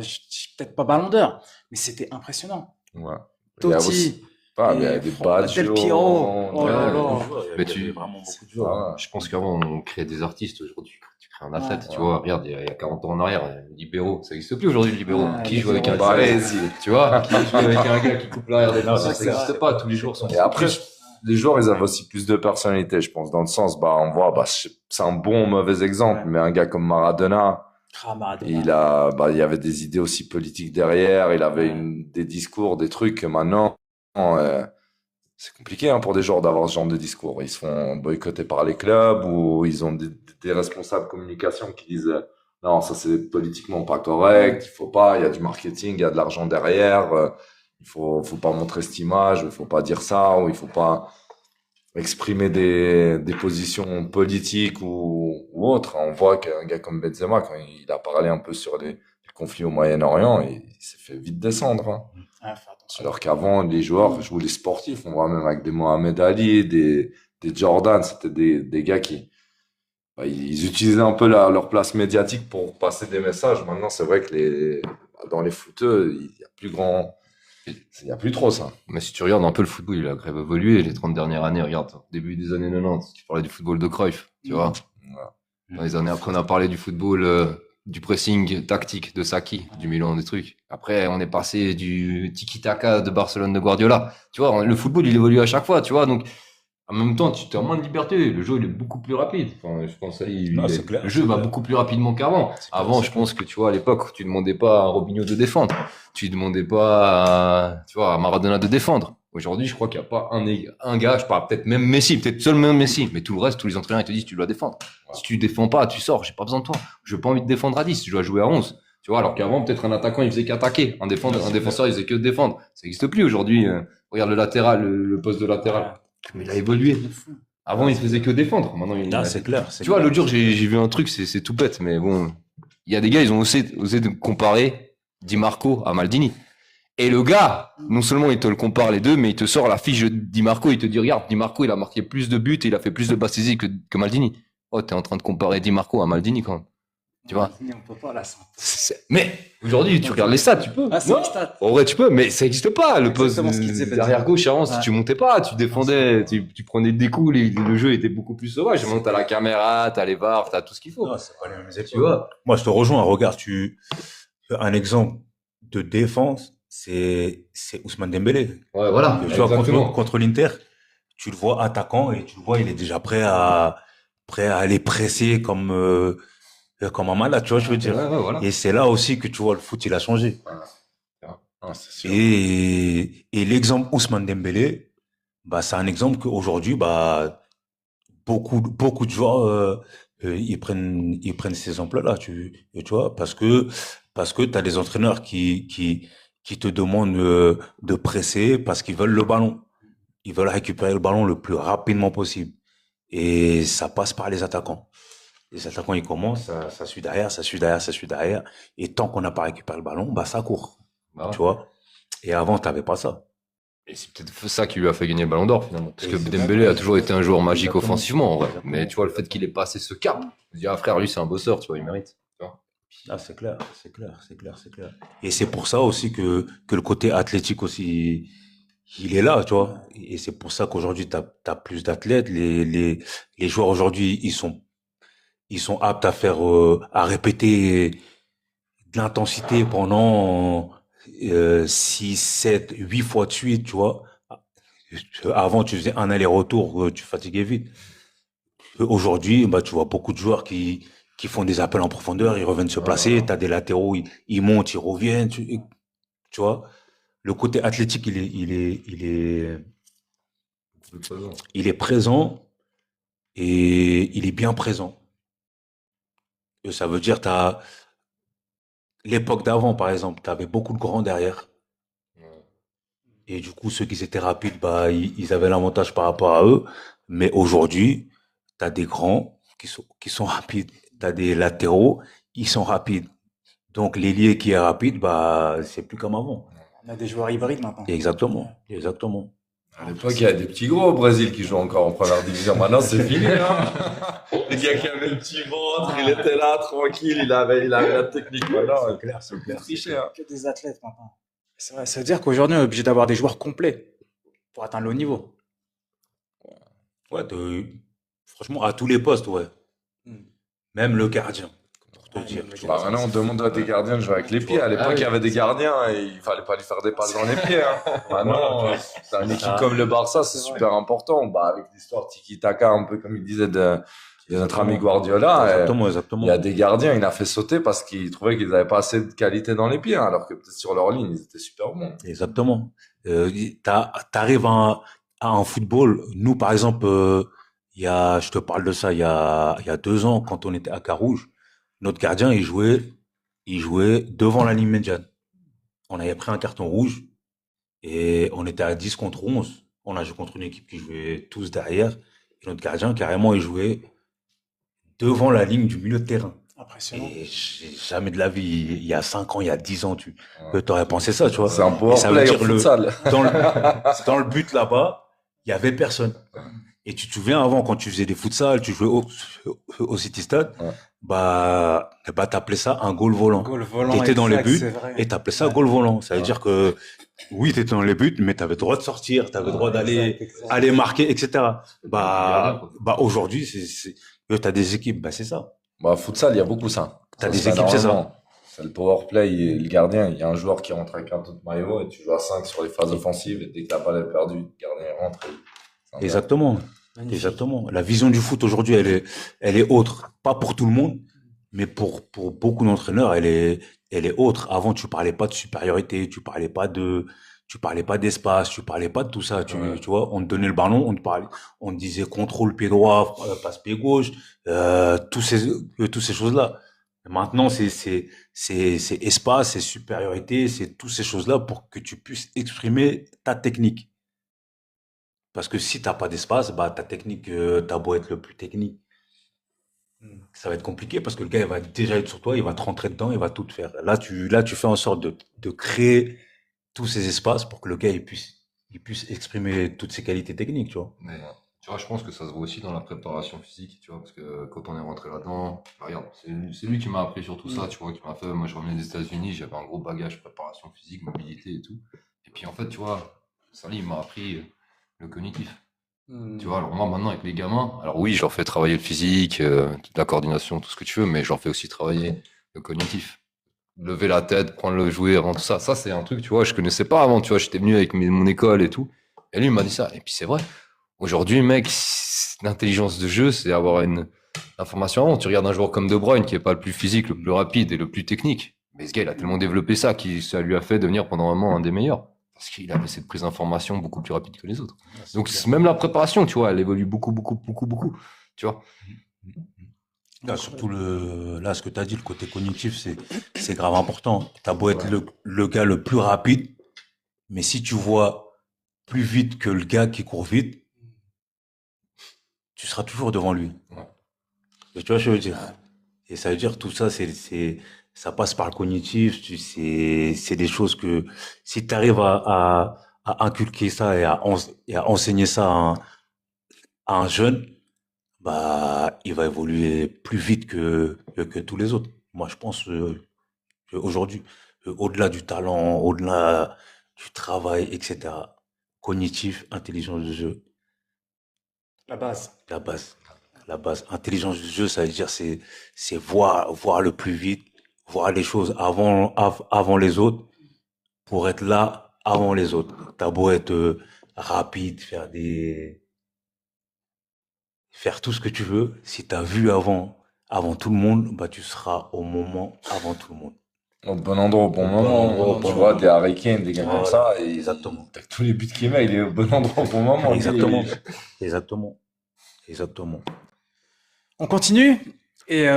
peut-être pas Ballon d'Or, mais c'était impressionnant. ouais. Il y a aussi, Totti, il y a des Del Baggio, Piero. Oh là Ouais, là. Mais Il y tu- avait vraiment beaucoup de joueurs. Ah, Je pense qu'avant, on créait des artistes. Aujourd'hui, tu crées un athlète. Ouais. Tu vois, regarde, il y a 40 ans en arrière, le libéro, ça n'existe plus aujourd'hui, le libéro. Ouais, Qui les joue avec un libéraux, bah, libéro allez-y. Tu vois, qui joue avec un gars qui coupe l'arrière des Non, ça c'est n'existe clair. pas. Tous les jours sont Et après, les joueurs, ils avaient aussi plus de personnalité, je pense, dans le sens, bah, on voit, bah, c'est un bon ou mauvais exemple, Ouais. mais un gars comme Maradona, Ah, Maradona. il y avait des idées aussi politiques derrière, il avait Ouais. des discours, des trucs que maintenant, euh, c'est compliqué, hein, pour des joueurs d'avoir ce genre de discours. Ils se font boycotter par les clubs ou ils ont des responsables communication qui disent, non, ça c'est politiquement pas correct, il faut pas, il y a du marketing, il y a de l'argent derrière, faut pas montrer cette image, il faut pas dire ça, ou il faut pas exprimer des positions politiques ou autres. On voit qu'un gars comme Benzema, quand il a parlé un peu sur les conflits au Moyen-Orient, il s'est fait vite descendre, hein. Ah, fais attention. Alors qu'avant, les joueurs, ou les sportifs, on voit même avec des Mohamed Ali, des Jordan, c'était des gars qui, bah, ils utilisaient un peu leur place médiatique pour passer des messages. Maintenant, c'est vrai que dans les footeux, il y a il y a plus trop ça. Mais si tu regardes un peu le football, il a grave évolué les 30 dernières années. Regarde, début des années 90, tu parlais du football de Cruyff, tu vois. Dans les années après, on a parlé du football, du pressing tactique de Saki, du Milan, des trucs. Après, on est passé du tiki-taka de Barcelone de Guardiola. Tu vois, le football, il évolue à chaque fois, tu vois. Donc, en même temps, tu as moins de liberté. Le jeu, il est beaucoup plus rapide. Enfin, je pense Non, c'est clair, le jeu c'est va clair. beaucoup plus rapidement qu'avant. C'est clair, Avant, c'est je pense que, tu vois, à l'époque, tu demandais pas à Robinho de défendre. Tu demandais pas tu vois, à Maradona de défendre. Aujourd'hui, je crois qu'il n'y a pas un gars, je parle peut-être même Messi, peut-être seulement Messi, mais tout le reste, tous les entraîneurs, ils te disent, tu dois défendre. Ouais. Si tu défends pas, tu sors, j'ai pas besoin de toi. Je n'ai pas envie de défendre à 10, je dois jouer à 11. Tu vois, alors qu'avant, peut-être un attaquant, il faisait qu'attaquer. Un défenseur, il faisait que défendre. Ça n'existe plus aujourd'hui. Regarde le latéral, le poste de latéral. Mais il a évolué. De fou. Avant, il faisait que défendre. Maintenant, Non, c'est clair. tu vois, l'autre jour, j'ai vu un truc, c'est tout bête, mais bon, il y a des gars, ils ont osé de comparer Di Marco à Maldini. Et le gars, non seulement il te le compare les deux, mais il te sort la fiche de Di Marco, il te dit, regarde, Di Marco, il a marqué plus de buts et il a fait plus de passes décisives que Maldini. Oh, t'es en train de comparer Di Marco à Maldini quand même. Tu vois. On peut pas là. Mais aujourd'hui, tu regardes les stats, tu peux. Ah, c'est Non. les stats. En vrai, tu peux, mais ça n'existe pas. Le poste Exactement ce qu'il disait, derrière gauche, avant, si Ouais. tu montais pas, tu défendais, tu prenais des coups, le jeu était beaucoup plus sauvage. Maintenant, t'as la caméra, t'as les VAR, t'as tout ce qu'il faut. Non, c'est pas les mêmes époques. Tu vois. Moi, je te rejoins. Regarde, un exemple de défense, c'est Ousmane Dembélé. Ouais, voilà. Tu vois, Exactement. contre l'Inter, tu le vois attaquant et tu le vois, il est déjà prêt à aller presser comme un malade, tu vois, je veux dire. Ouais, ouais, voilà. Et c'est là aussi que tu vois le foot, il a changé. Ah, c'est sûr. Et l'exemple Ousmane Dembélé, bah, c'est un exemple qu'aujourd'hui, bah, beaucoup de joueurs ils prennent ces emplois-là, tu vois, parce que t'as des entraîneurs qui te demandent de presser parce qu'ils veulent le ballon. Ils veulent récupérer le ballon le plus rapidement possible. Et ça passe par les attaquants. Les attaquants, ils commencent, ça suit derrière, ça suit derrière, ça suit derrière. Et tant qu'on n'a pas récupéré le ballon, bah ça court, Bah ouais. tu vois. Et avant, t'avais pas ça. Et c'est peut-être ça qui lui a fait gagner le ballon d'or finalement. Parce que Et c'est Dembélé a toujours été un joueur magique exactement. offensivement en vrai. Exactement. Mais tu vois, le fait qu'il ait passé ce cap, je dis, ah frère, lui c'est un bosseur, tu vois, il mérite. Tu vois. Ah, c'est clair, c'est clair, c'est clair, c'est clair. Et c'est pour ça aussi que le côté athlétique aussi, il est là, tu vois. Et c'est pour ça qu'aujourd'hui, t'as plus d'athlètes. Les joueurs aujourd'hui, ils sont aptes à faire, à répéter de l'intensité pendant 6, 7, 8 fois de suite, tu vois. Avant, tu faisais un aller-retour, tu fatiguais vite. Aujourd'hui, bah, tu vois beaucoup de joueurs qui font des appels en profondeur, ils reviennent se placer, t'as des latéraux, ils montent, ils reviennent, tu vois. Le côté athlétique, Le présent. il est présent et il est bien présent. Et ça veut dire, l'époque d'avant, par exemple, t'avais beaucoup de grands derrière. Ouais. Et du coup, ceux qui étaient rapides, bah, ils avaient l'avantage par rapport à eux. Mais aujourd'hui, t'as des grands qui sont rapides. T'as des latéraux, ils sont rapides. Donc, l'ailier qui est rapide, bah, c'est plus comme avant. On a des joueurs hybrides maintenant. Exactement, exactement. À l'époque, il y a des petits gros au Brésil qui jouent encore en première division. Maintenant, c'est fini. Hein. Le gars qui avait le petit ventre, il était là, tranquille, il avait la technique. Maintenant, C'est clair, c'est clair. triché. Hein. Que des athlètes maintenant. C'est vrai, ça veut dire qu'aujourd'hui, on est obligé d'avoir des joueurs complets pour atteindre le haut niveau. Ouais, franchement, à tous les postes, ouais. Hmm. Même le gardien, pour te Ouais, dire. même le tu Bah, vois. maintenant, on demande à des gardiens de jouer avec les pieds. À l'époque, il y avait des gardiens et il fallait pas lui faire des passes dans les pieds. Hein. Maintenant, c'est une équipe comme le Barça, c'est C'est vrai. super important. Bah, avec l'histoire tiki-taka, un peu comme il disait de notre ami Guardiola. Exactement, Il exactement. y a des gardiens, il a fait sauter parce qu'il trouvait qu'ils n'avaient pas assez de qualité dans les pieds, hein, alors que peut-être sur leur ligne, ils étaient super bons. Exactement. T'arrives à un football. Nous, par exemple, je te parle de ça, il y a 2 ans, quand on était à Carouge, notre gardien, il jouait devant la ligne médiane. On avait pris un carton rouge et on était à 10 contre 11. On a joué contre une équipe qui jouait tous derrière. Et notre gardien, carrément, il jouait devant la ligne du milieu de terrain. Impressionnant. Et jamais de la vie, il y a 5 ans, il y a 10 ans, t'aurais pensé ça, tu vois. C'est un Et power ça veut play au dire futsal. dans le but là-bas, il y avait personne. Et tu te souviens avant, quand tu faisais des futsal, tu jouais au City Stade, Ouais. bah, t'appelais ça un goal volant. Goal volant, T'étais dans les exact, buts c'est vrai. et t'appelais ça Ouais. goal volant. Ça veut Ouais. dire que, oui, t'étais dans les buts, mais t'avais le droit de sortir, t'avais le droit d'aller, Exact. aller marquer, etc. Gardien, quoi. Bah, aujourd'hui, t'as des équipes, bah, c'est ça. Bah, futsal, il y a beaucoup ça. T'as Ça des se fait équipes, c'est ça. énormément. C'est le power play et le gardien. Il y a un joueur qui rentre avec un tout de maillot et tu joues à 5 sur les phases offensives et dès que la balle est perdue, le gardien rentre. Et... Exactement. Magnifique. Exactement. La vision du foot aujourd'hui, elle est autre. Pas pour tout le monde, mais pour beaucoup d'entraîneurs, elle est autre. Avant, tu parlais pas de supériorité, tu parlais pas d'espace, tu parlais pas de tout ça. Ouais. Tu vois, on te donnait le ballon, on te disait contrôle pied droit, passe pied gauche, tous ces choses-là. Maintenant, c'est espace, c'est supériorité, c'est toutes ces choses-là pour que tu puisses exprimer ta technique. Parce que si t'as pas d'espace, bah ta technique, t'as beau être le plus technique, ça va être compliqué parce que le gars il va déjà être sur toi, il va te rentrer dedans, il va tout te faire. Là tu fais en sorte de créer tous ces espaces pour que le gars il puisse exprimer toutes ses qualités techniques, tu vois. Mais tu vois, je pense que ça se voit aussi dans la préparation physique, tu vois, parce que quand on est rentré là-dedans, bah, regarde, c'est lui qui m'a appris sur tout ça, tu vois, qui m'a fait, moi je revenais des États-Unis, j'avais un gros bagage préparation physique, mobilité et tout. Et puis en fait, tu vois, Sally il m'a appris le cognitif. Tu vois, alors moi maintenant avec les gamins, alors oui, je leur fais travailler le physique, la coordination, tout ce que tu veux, mais je leur fais aussi travailler le cognitif. Lever la tête, prendre le jouet avant tout ça. Ça, c'est un truc, tu vois, je connaissais pas avant, tu vois, j'étais venu avec mon école et tout. Et lui, il m'a dit ça. Et puis c'est vrai. Aujourd'hui, mec, l'intelligence de jeu, c'est avoir une information avant. Tu regardes un joueur comme De Bruyne, qui est pas le plus physique, le plus rapide et le plus technique. Mais ce gars, il a tellement développé ça, ça lui a fait devenir pendant un moment un des meilleurs. Parce qu'il avait cette prise d'information beaucoup plus rapide que les autres. Donc, même la préparation, tu vois, elle évolue beaucoup, beaucoup, beaucoup, beaucoup. Tu vois. Là, surtout là, ce que tu as dit, le côté cognitif, c'est grave important. Tu as beau être Ouais. le gars le plus rapide, mais si tu vois plus vite que le gars qui court vite, tu seras toujours devant lui. Ouais. Et tu vois ce que je veux dire? Et ça veut dire tout ça, ça passe par le cognitif. C'est des choses que si tu arrives à inculquer ça et à enseigner ça à un jeune, bah, il va évoluer plus vite que tous les autres. Moi, je pense qu'aujourd'hui, au-delà du talent, au-delà du travail, etc., cognitif, intelligence de jeu, La base. la base. La base. Intelligence du jeu, ça veut dire c'est voir le plus vite, voir les choses avant les autres pour être là avant les autres. T'as beau être rapide, faire tout ce que tu veux, si t'as vu avant tout le monde, bah tu seras au moment avant tout le monde. Au bon endroit, au bon Au bon moment. endroit, au Tu bon vois, moment. des Harry Kane, des gars comme Voilà, ça. Et exactement. t'as tous les buts qu'il met, il est au bon endroit, au bon moment. Lui, Exactement. Exactement. Exactement. On continue. Et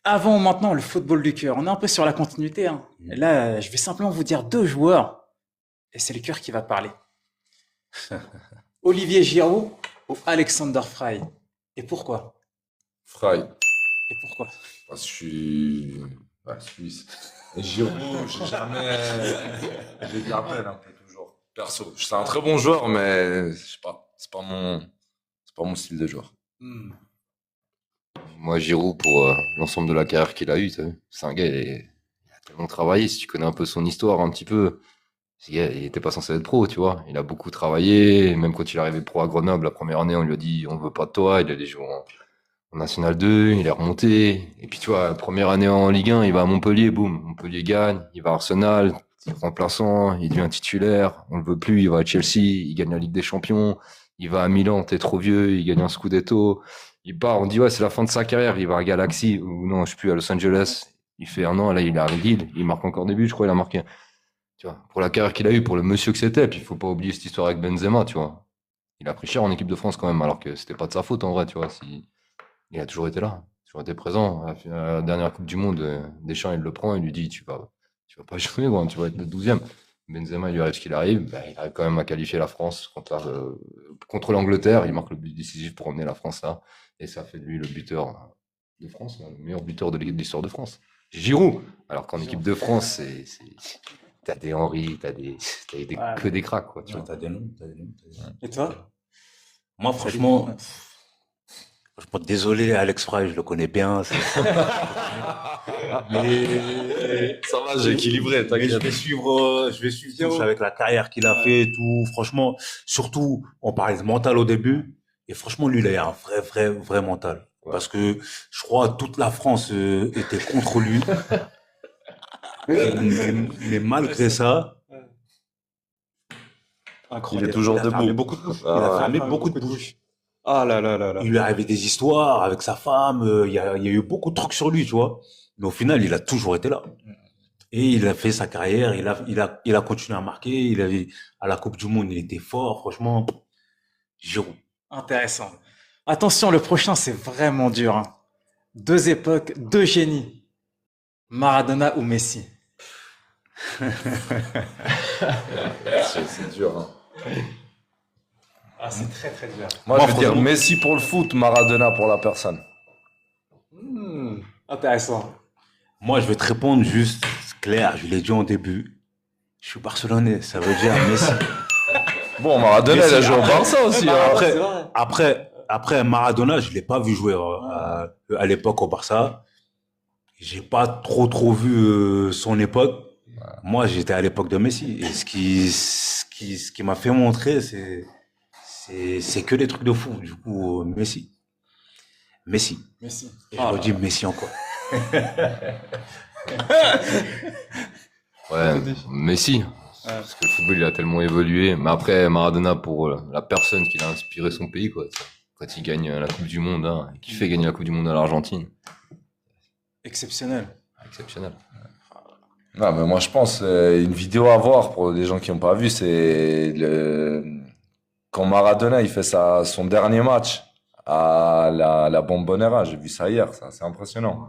avant maintenant le football du cœur, on est un peu sur la continuité, hein. Et là, je vais simplement vous dire deux joueurs, et c'est le cœur qui va parler. Olivier Giroud ou Alexander Fry. Et pourquoi? Fry. Et pourquoi? Parce que je suis suisse. Et Giroud, j'ai jamais. J'ai de la peine un peu toujours. Perso. C'est un très bon joueur, mais je sais pas. C'est pas mon style de joueur. Moi, Giroud, pour l'ensemble de la carrière qu'il a eue, t'as vu, c'est un gars, il a tellement travaillé. Si tu connais un peu son histoire, un petit peu, ce gars, il était pas censé être pro, tu vois. Il a beaucoup travaillé. Même quand il est arrivé pro à Grenoble, la première année, on lui a dit, on veut pas de toi. Il allait jouer en National 2, il est remonté. Et puis, tu vois, première année en Ligue 1, il va à Montpellier, boum, Montpellier gagne. Il va à Arsenal, il est remplaçant, il devient titulaire. On le veut plus, il va à Chelsea, il gagne la Ligue des Champions. Il va à Milan, t'es trop vieux, il gagne un Scudetto. Il part, on dit, ouais, c'est la fin de sa carrière. Il va à Galaxy, ou non, je sais plus, à Los Angeles. Il fait un an, là, il est à Lille. Il marque encore des buts, je crois, il a marqué. Tu vois, pour la carrière qu'il a eue, pour le monsieur que c'était. Puis, il faut pas oublier cette histoire avec Benzema, tu vois. Il a pris cher en équipe de France quand même, alors que c'était pas de sa faute, en vrai, tu vois. Il a toujours été là, toujours été présent. À la dernière Coupe du Monde, Deschamps, il le prend, il lui dit, tu vas pas jouer, gros, tu vas être le 12e. Benzema, il lui arrive ce qu'il arrive. Ben, il arrive quand même à qualifier la France contre l'Angleterre. Il marque le but décisif pour emmener la France là. Et ça fait de lui le buteur de France, le meilleur buteur de l'histoire de France. Giroud. Alors qu'en équipe de France, t'as des Henry, Ouais. que des cracks, quoi, tu Tu vois, vois. t'as des noms, t'as des noms, t'as des noms. Et toi? Moi, franchement, désolé, Alex Fry, je le connais bien. Mais Ça va, j'ai équilibré, Mais je vais suivre tous avec la carrière qu'il a fait et tout. Franchement, surtout, on parlait de mental au début. Et franchement, lui, il a un vrai mental. Ouais. Parce que je crois que toute la France était contre lui. Mais malgré ça, Il est toujours il a fermé debout. beaucoup de bouches. Ah Il a ouais. fermé beaucoup de bouches. Ah là là là là. Il lui est arrivé des histoires avec sa femme. Il y a eu beaucoup de trucs sur lui, tu vois. Mais au final, il a toujours été là. Et il a fait sa carrière. Il a continué à marquer. À la Coupe du Monde, il était fort. Franchement, Giroud. Intéressant. Attention, le prochain, c'est vraiment dur, hein. Deux époques, deux génies. Maradona ou Messi? C'est dur. Hein. Ah, c'est très très dur. Moi, Moi, je veux dire franchement- Messi pour le foot, Maradona pour la personne. Intéressant. Moi, je vais te répondre juste clair. Je l'ai dit en début. Je suis barcelonais. Ça veut dire Messi. Bon, Maradona, il a Messi, joué au après- Barça aussi. hein. Après, c'est vrai. après Maradona, je l'ai pas vu jouer à l'époque au Barça. J'ai pas trop vu son époque. Moi, j'étais à l'époque de Messi. Et ce qui m'a fait montrer, c'est que des trucs de fou. Du coup, Messi. Messi. Et je redis Messi encore. Ouais, Messi. Parce que le football, il a tellement évolué. Mais après, Maradona, pour la personne qui a inspiré son pays, quoi. Tu sais. Quand il gagne la Coupe du Monde, hein, qui fait gagner la Coupe du Monde à l'Argentine. Exceptionnel. Exceptionnel. Non, mais moi, je pense, une vidéo à voir pour les gens qui n'ont pas vu, quand Maradona, il fait son dernier match à la Bombonera. J'ai vu ça hier, c'est assez impressionnant.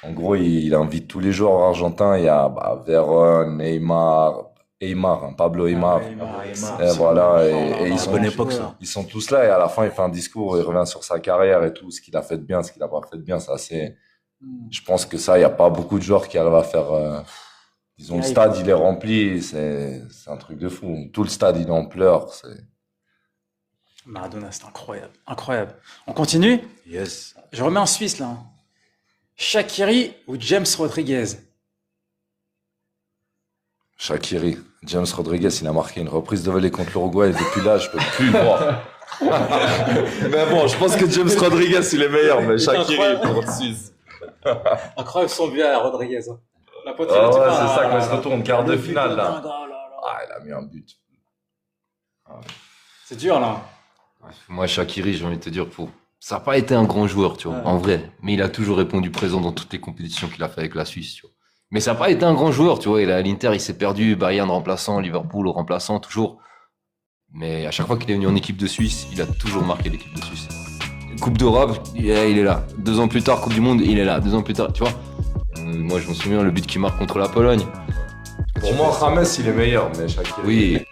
En gros, il invite tous les joueurs argentins. Il y a Verón, Aymar, Pablo Aymar. Et voilà, et ils sont, bonne époque, ça. ils sont tous là. Et à la fin, il fait un discours, il revient sur sa carrière et tout, ce qu'il a fait de bien, ce qu'il a pas fait de bien. C'est assez. Je pense que ça, il n'y a pas beaucoup de joueurs qui arrivent à faire. Disons, le stade, il est rempli, c'est un truc de fou. Tout le stade, il est en pleurs. Maradona, c'est incroyable. Incroyable. On continue? Yes. Je remets en Suisse, là. Shaqiri ou James Rodriguez? Shaqiri. James Rodriguez, il a marqué une reprise de volée contre l'Uruguay et depuis là, je peux plus le voir. Mais bon, je pense que James Rodriguez, il est meilleur, mais Shaqiri pour le Suisse. Incroyable son but à Rodriguez. La poitrine, Ah tu ouais, vois, c'est ça, là, quand il se retourne, quart de le but finale, de là. dingue, oh là là. Ah, il a mis un but. C'est dur, là. Moi, Shaqiri, j'ai envie de te dire, ça n'a pas été un grand joueur, tu vois, en vrai. Mais il a toujours répondu présent dans toutes les compétitions qu'il a fait avec la Suisse, tu vois. Mais ça n'a pas été un grand joueur, tu vois. À l'Inter, il s'est perdu, Bayern remplaçant, Liverpool remplaçant, toujours. Mais à chaque fois qu'il est venu en équipe de Suisse, il a toujours marqué l'équipe de Suisse. Coupe d'Europe, il est là. 2 ans plus tard, Coupe du Monde, il est là. 2 ans plus tard, tu vois. Moi, je me souviens, le but qu'il marque contre la Pologne. Pour moi, James, il est meilleur, mais Shaqiri. Oui,